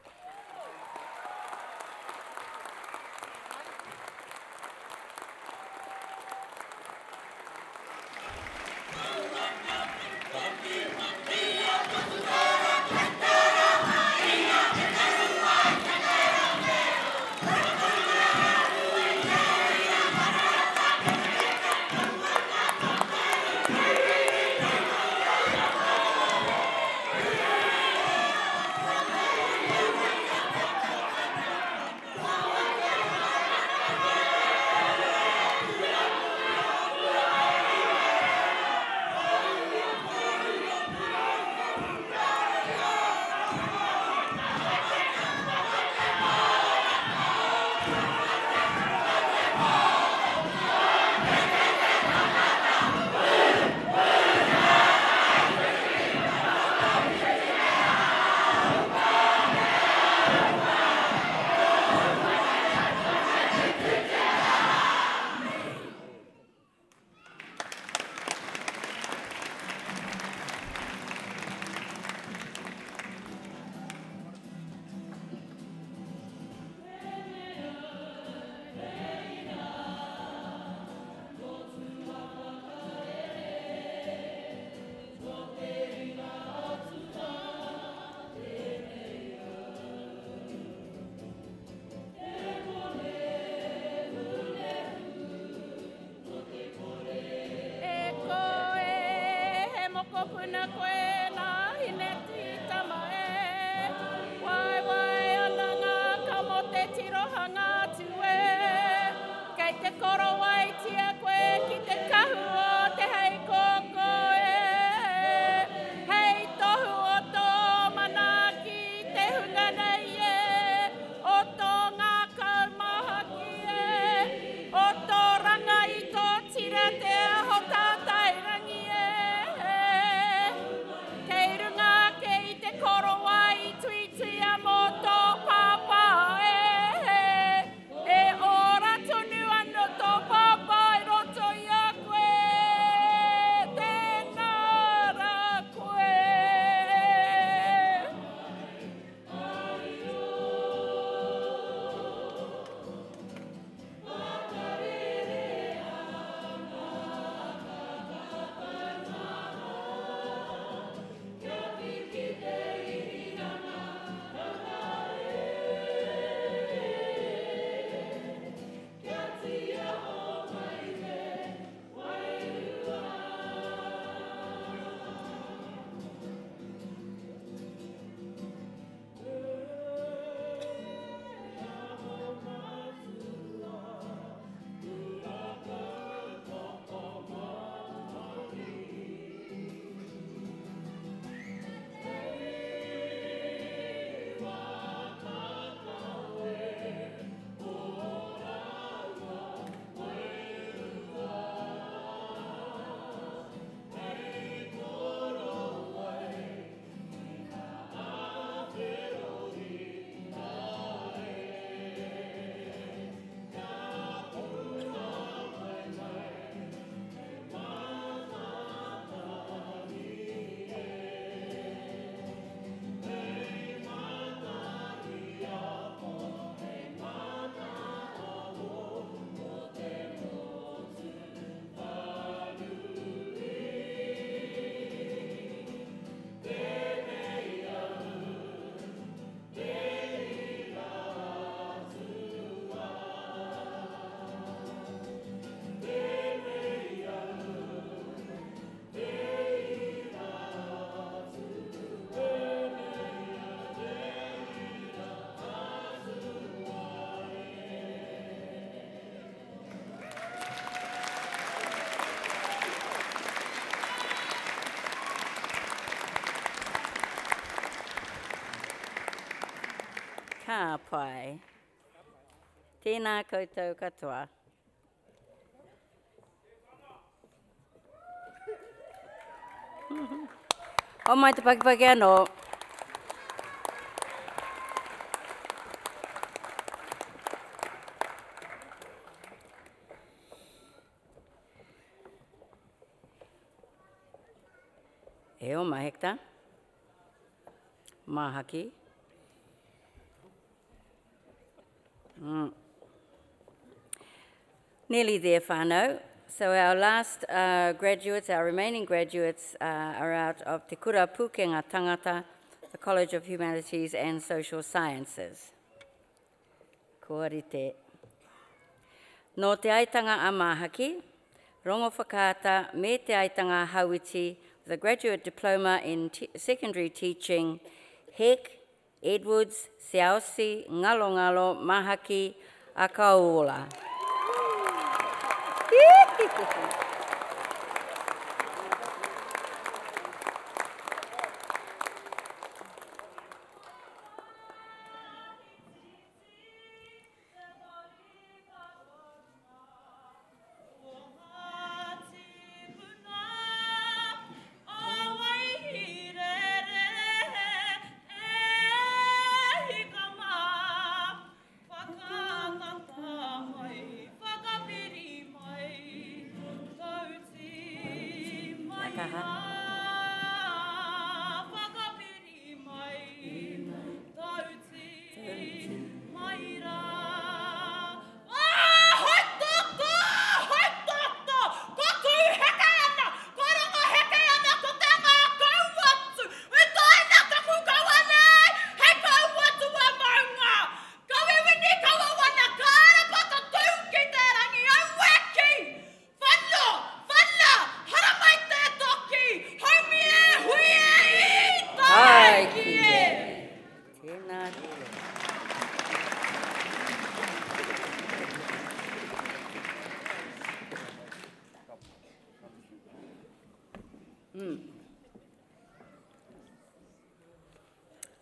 ngā pai. Tēnā koutou katoa. O mai te pakipaki anō. E o mai hekta. Mahaki. Nearly there, whānau. So our last graduates, our remaining graduates are out of Te Kura Pūkenga Tangata, the College of Humanities and Social Sciences. Kōrite. Nō te aitanga a Mahaki, rongo whakaata me te aitanga Hauiti, with a graduate diploma in secondary teaching, Heck, Edwards, Seausi, Ngalo Ngalo, Mahaki, Akaola.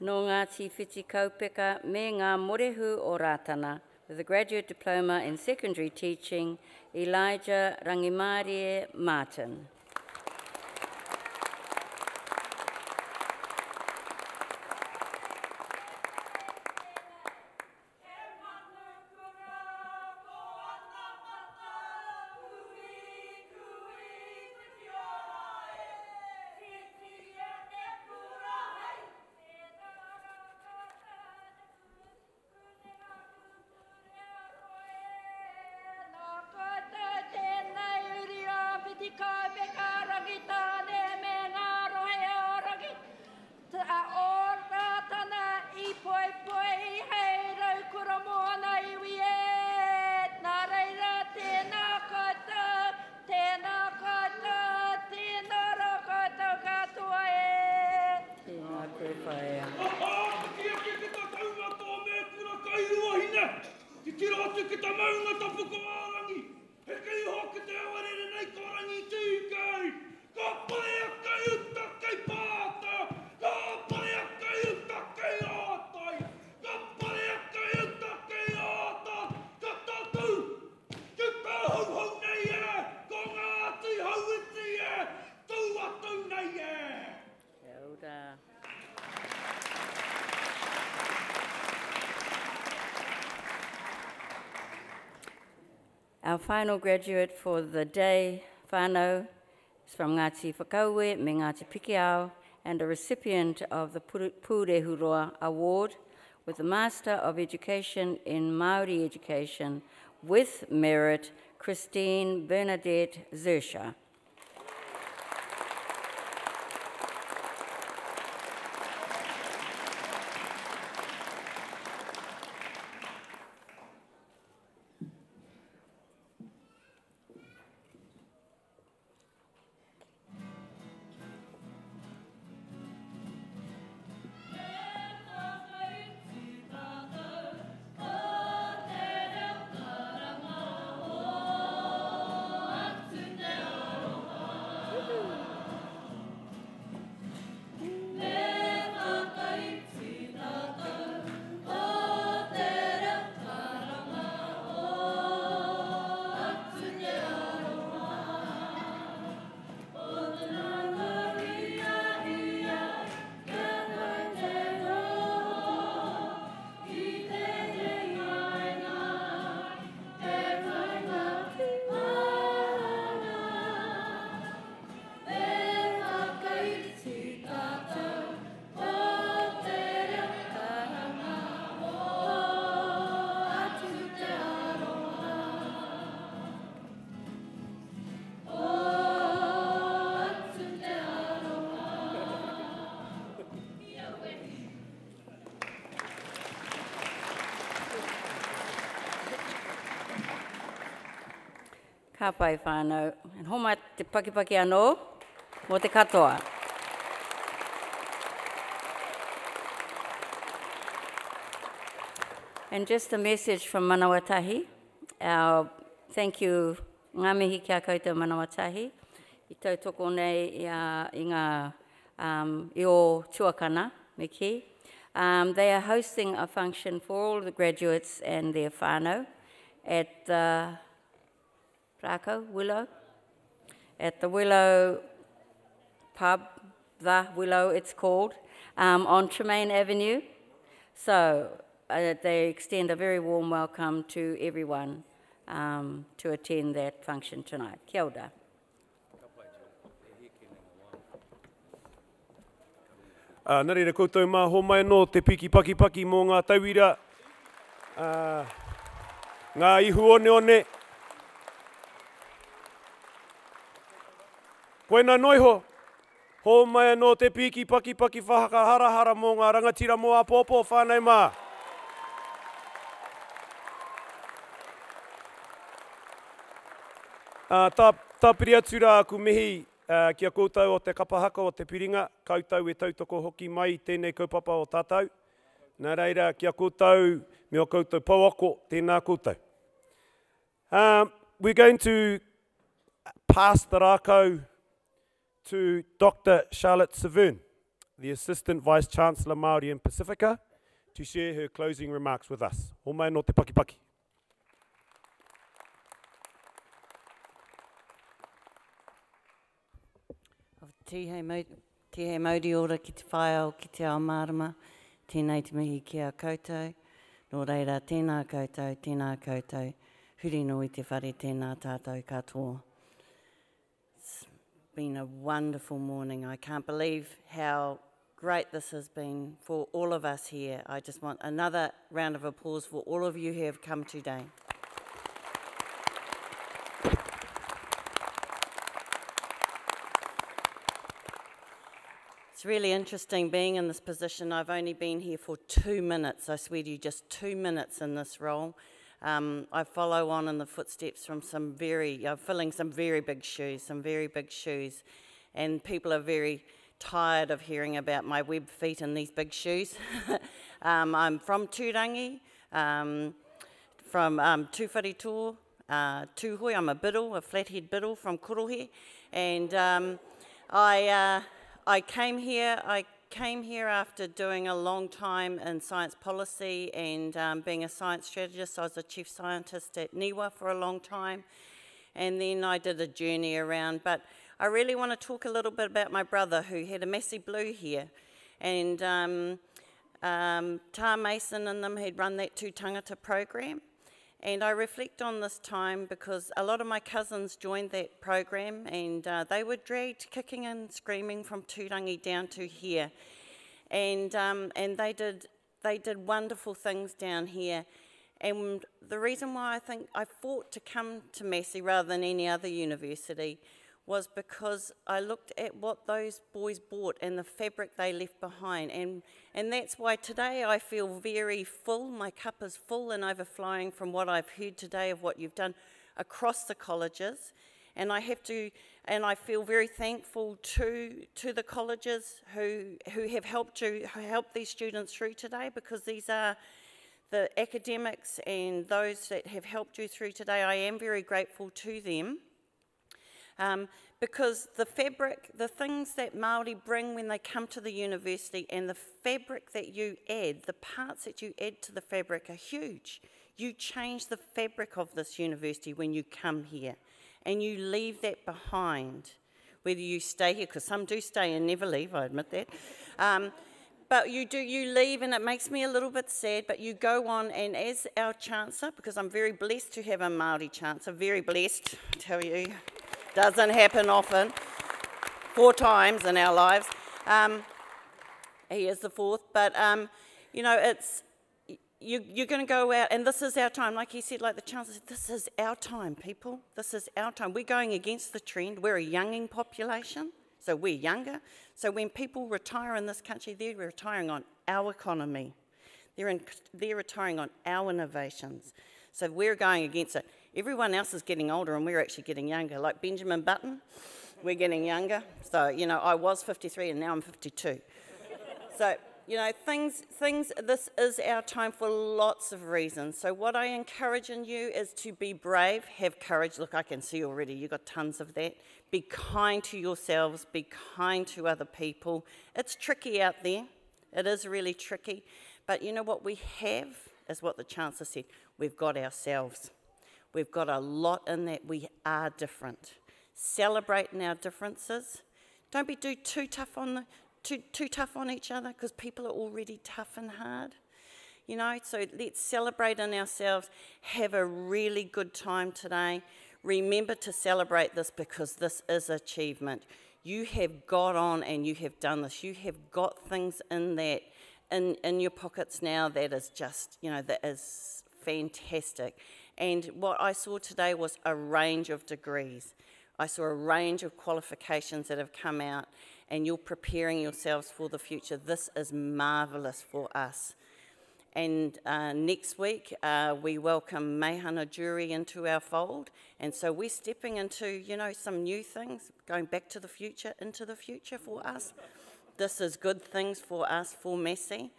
Nō ngā tīwhiti kaupeka me ngā morehu o Rātana, with a graduate diploma in secondary teaching, Elijah Rangimarie Martin. Our final graduate for the day, whānau, is from Ngāti Whakaue me Ngāti Pikiao, and a recipient of the Pūrehuroa Award with the Master of Education in Māori Education with merit, Christine Bernadette Zersha. Ka pai whānau. And homa te pakipaki anō, mō te katoa. And just a message from Manawatū. Our thank you, ngā mihi kia koutou Manawatū. I tau toko nei i ngā i o tuakana, me ki. They are hosting a function for all the graduates and their whānau at the Willow, at the Willow pub, the Willow it's called, on Tremaine Avenue. So they extend a very warm welcome to everyone to attend that function tonight. Kia ora. Nā reira koutou mā ho mai no te piki paki paki mō ngā tauira. Ngā ihu one one. Koena noiho. Ho mai no te piki paki paki whahaka harahara mō ngā rangatira mō a pōpō whānau mā. Tā piri atu rā aku mihi kia koutou o te kapahaka o te piringa, koutou e tautoko hoki mai tēnei kaupapa o tātou. Nā reira kia koutou me o koutou pauako tēnā koutou. We're going to pass the rākau to Dr. Charlotte Severn, the Assistant Vice-Chancellor Māori in Pacifica, to share her closing remarks with us. Ho mai no te paki paki. Tihei mauri ora ki te whaiao ki te ao marama, tēnei te mihi ki a koutou, nō reira tēnā koutou, huri no I te whare tēnā tātou katoa. It's been a wonderful morning. I can't believe how great this has been for all of us here. I just want another round of applause for all of you who have come today. It's really interesting being in this position. I've only been here for 2 minutes. I swear to you, just 2 minutes in this role. I follow on in the footsteps from filling some very big shoes, and people are very tired of hearing about my web feet in these big shoes. I'm from Tūrangi, from Tūwharitō, Tūhoi. I'm a biddle, a flathead biddle from Korohe, and I came here after doing a long time in science policy and being a science strategist. I was a chief scientist at Niwa for a long time, and then I did a journey around. But I really want to talk a little bit about my brother who had a Massey Blue here, and Tā Mason and them had run that Tū Tangata program. And I reflect on this time because a lot of my cousins joined that program, and they were dragged kicking and screaming from Tūrangi down to here. And they did wonderful things down here. And the reason why I think I fought to come to Massey rather than any other university was because I looked at what those boys brought and the fabric they left behind. And that's why today I feel very full. My cup is full and overflowing from what I've heard today of what you've done across the colleges. And I feel very thankful to the colleges who have helped these students through today, because these are the academics and those that have helped you through today. I am very grateful to them. Because the fabric, the things that Māori bring when they come to the university, and the fabric that you add, the parts that you add to the fabric are huge. You change the fabric of this university when you come here, and you leave that behind, whether you stay here, because some do stay and never leave, I admit that. But you leave, and it makes me a little bit sad, but you go on, and as our Chancellor, because I'm very blessed to have a Māori Chancellor, very blessed, I tell you, doesn't happen often, 4 times in our lives. He is the 4th, but you know, you're going to go out, and this is our time. Like he said, like the Chancellor said, this is our time, people. This is our time. We're going against the trend. We're a younging population, so we're younger. So when people retire in this country, they're retiring on our economy. They're retiring on our innovations. So we're going against it. Everyone else is getting older and we're actually getting younger. Like Benjamin Button, we're getting younger. So, you know, I was 53 and now I'm 52. So, you know, this is our time for lots of reasons. So what I encourage in you is to be brave, have courage. Look, I can see already, you've got tons of that. Be kind to yourselves, be kind to other people. It's tricky out there. It is really tricky. But you know what we have is what the Chancellor said. We've got ourselves. We've got a lot in that. We are different. Celebrating our differences. Don't be too tough on each other, because people are already tough and hard. You know, so let's celebrate in ourselves. Have a really good time today. Remember to celebrate this, because this is achievement. You have got on and you have done this. You have got things in that in your pockets now that is just, you know, that is fantastic. And what I saw today was a range of degrees. I saw a range of qualifications that have come out, and you're preparing yourselves for the future. This is marvellous for us. And next week, we welcome Mehana Jury into our fold. And so we're stepping into, you know, some new things, going back to the future, into the future for us. This is good things for us, for Massey.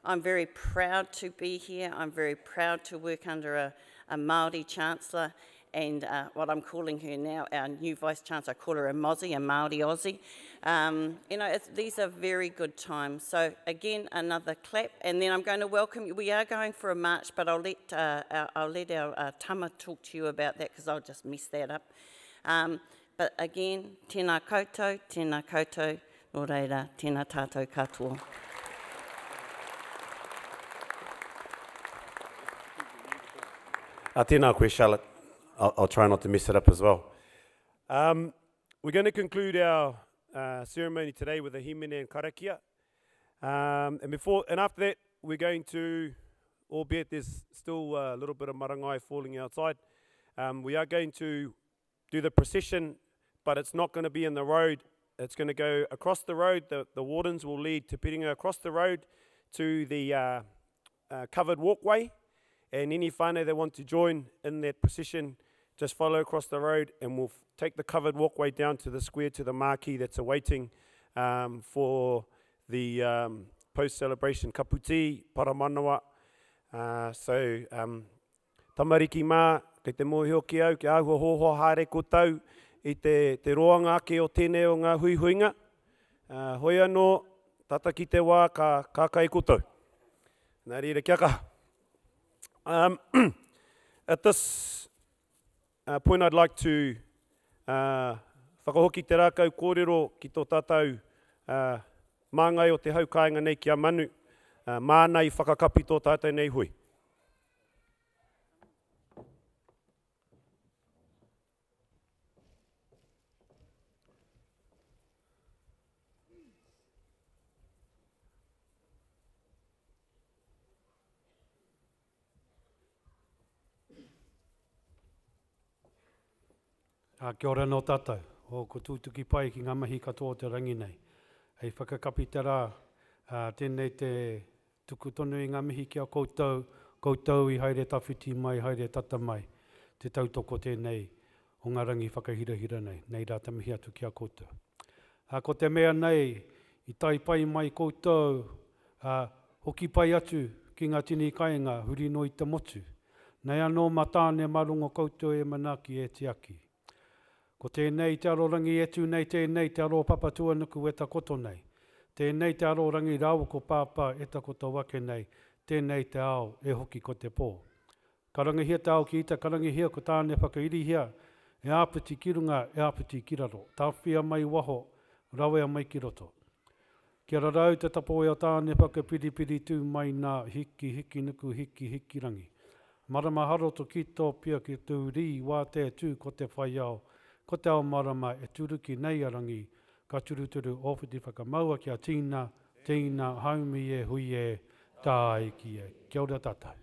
I'm very proud to be here. I'm very proud to work under a Māori Chancellor, and what I'm calling her now, our new Vice-Chancellor, I call her a Mozzie, a Māori Aussie. You know, these are very good times. So again, another clap, and then I'm going to welcome you. We are going for a march, but I'll let our tama talk to you about that, because I'll just mess that up. But again, tēnā koutou, nō reira, tēnā tātou katoa. Tēnā koe, Charlotte. I'll try not to mess it up as well. We're going to conclude our ceremony today with a himene and karakia. And after that, we're going to, albeit there's still a little bit of marangai falling outside, we are going to do the procession, but it's not going to be in the road. It's going to go across the road. The wardens will lead Te Piringa across the road to the covered walkway. And any whānau that want to join in that procession, just follow across the road, and we'll take the covered walkway down to the square, to the marquee that's awaiting for the post-celebration kaputi, paramanawā. So, tamariki mā, kei te mohi hoki au, ki ahua hoho haere koutou, i te roanga ake o tēnei o ngā huihuinga. Hoi anō, tata ki te wā, ka kākai koutou. Nā reira, kia kaha. At this point, I'd like to whakahoki te rākau kōrero ki tō tātou māngai o te haukāinga nei ki a manu, mānei whakakapi tō tātou nei hui. Kia ora no tātou, o ko tūtuki pai ki ngā mahi katoa te rangi nei. Hei whakakapi te rā, tēnei te tuku tonu i ngā mihi kia koutou, koutou i haere tawhiti mai, haere tata mai, te tautoko tēnei o ngā rangi whakahirahira nei, nei rā tamihi atu kia koutou. Ko te mea nei, i tai pai mai koutou, hoki pai atu ki ngā tini kainga, huri no i te motu. Nei anō matāne marungo koutou e manaki e te aki. Ko tēnei te arorangi etu nei, tēnei te aro papatua nuku e takoto nei. Tēnei te arorangi rau ko pāpā e takoto wake nei, tēnei te ao e hoki ko te pō. Karangihia te ao ki ita, karangihia ko tāne whakairihia, e āpiti ki runga, e āpiti ki raro. Tāwhia mai waho, rawea mai ki roto. Kia rarau te tapo e o tāne whakapiripiri tū mai nā hiki nuku hiki rangi. Marama haroto ki tō pia ki tū ri wā te tū ko te whaiao, ko te ao marama e turuki nei arangi, ka turuturu ofiti whakamaua kia tīna, haumi e hui e, tā iki e. Kia ora tātai.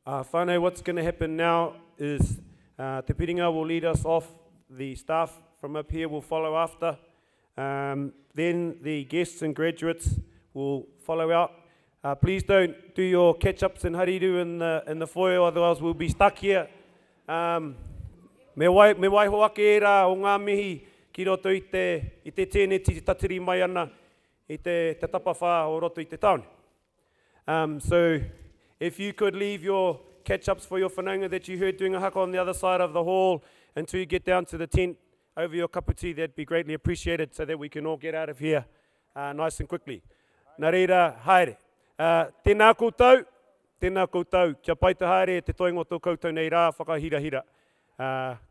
Whānau, what's going to happen now is Te Piringa will lead us off. The staff from up here will follow after. Then the guests and graduates will follow out. Please don't do your catch-ups and hariru in the foyer, otherwise we'll be stuck here. Me waiho ake e rā o ngā mihi ki roto i te tēneti tatiri mai ana i te tapawhā o roto i te taone. So if you could leave your catch-ups for your whanaunga that you heard doing a haka on the other side of the hall until you get down to the tent over your cup of tea, that'd be greatly appreciated so that we can all get out of here nice and quickly. Nā reira, haere. Tēnā koutou, kia pai te haere, te toingo tō koutou nei rā, whakahira hira.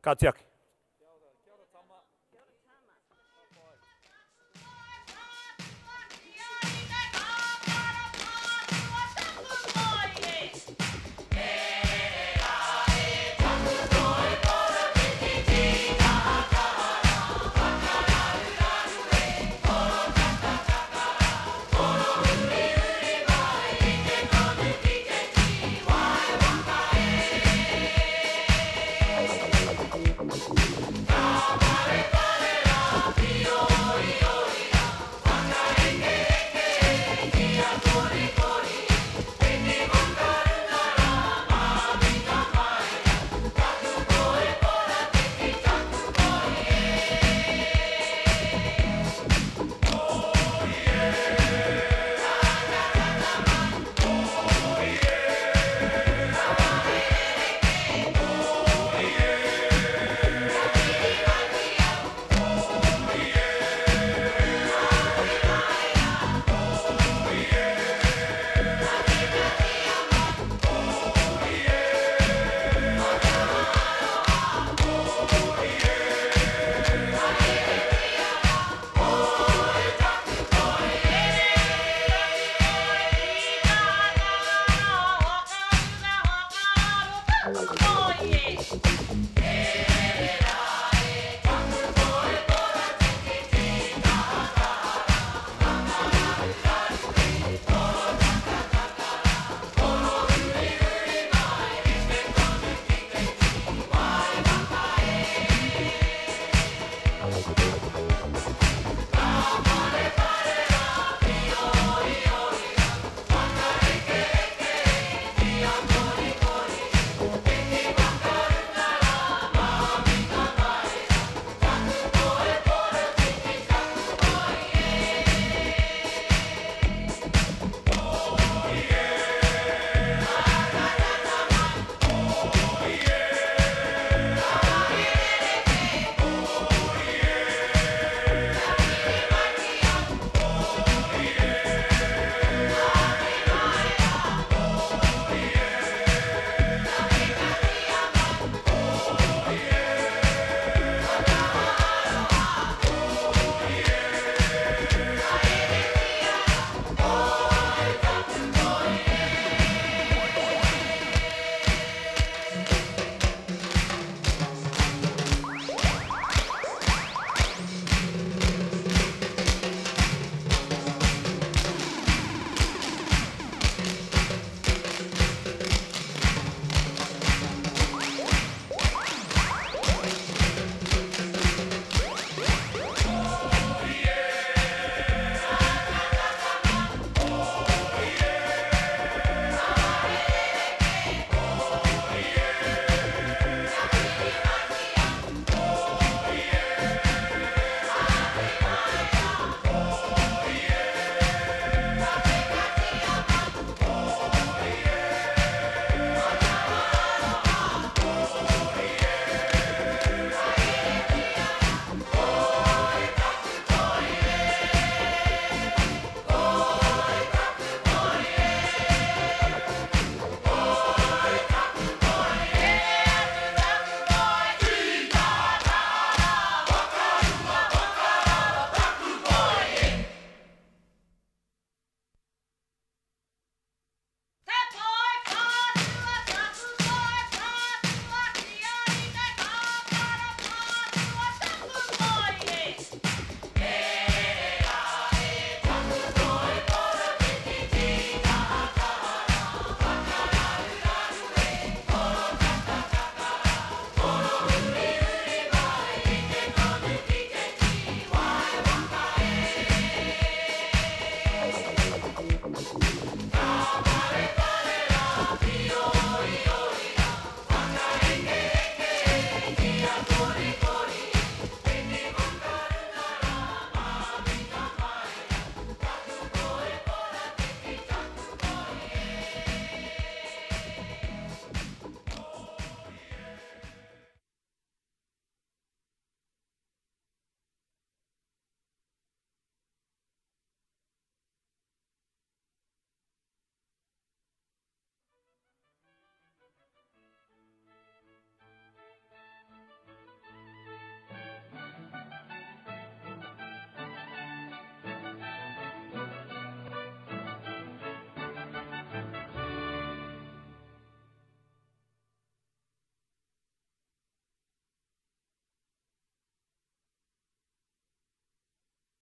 Ka te ake.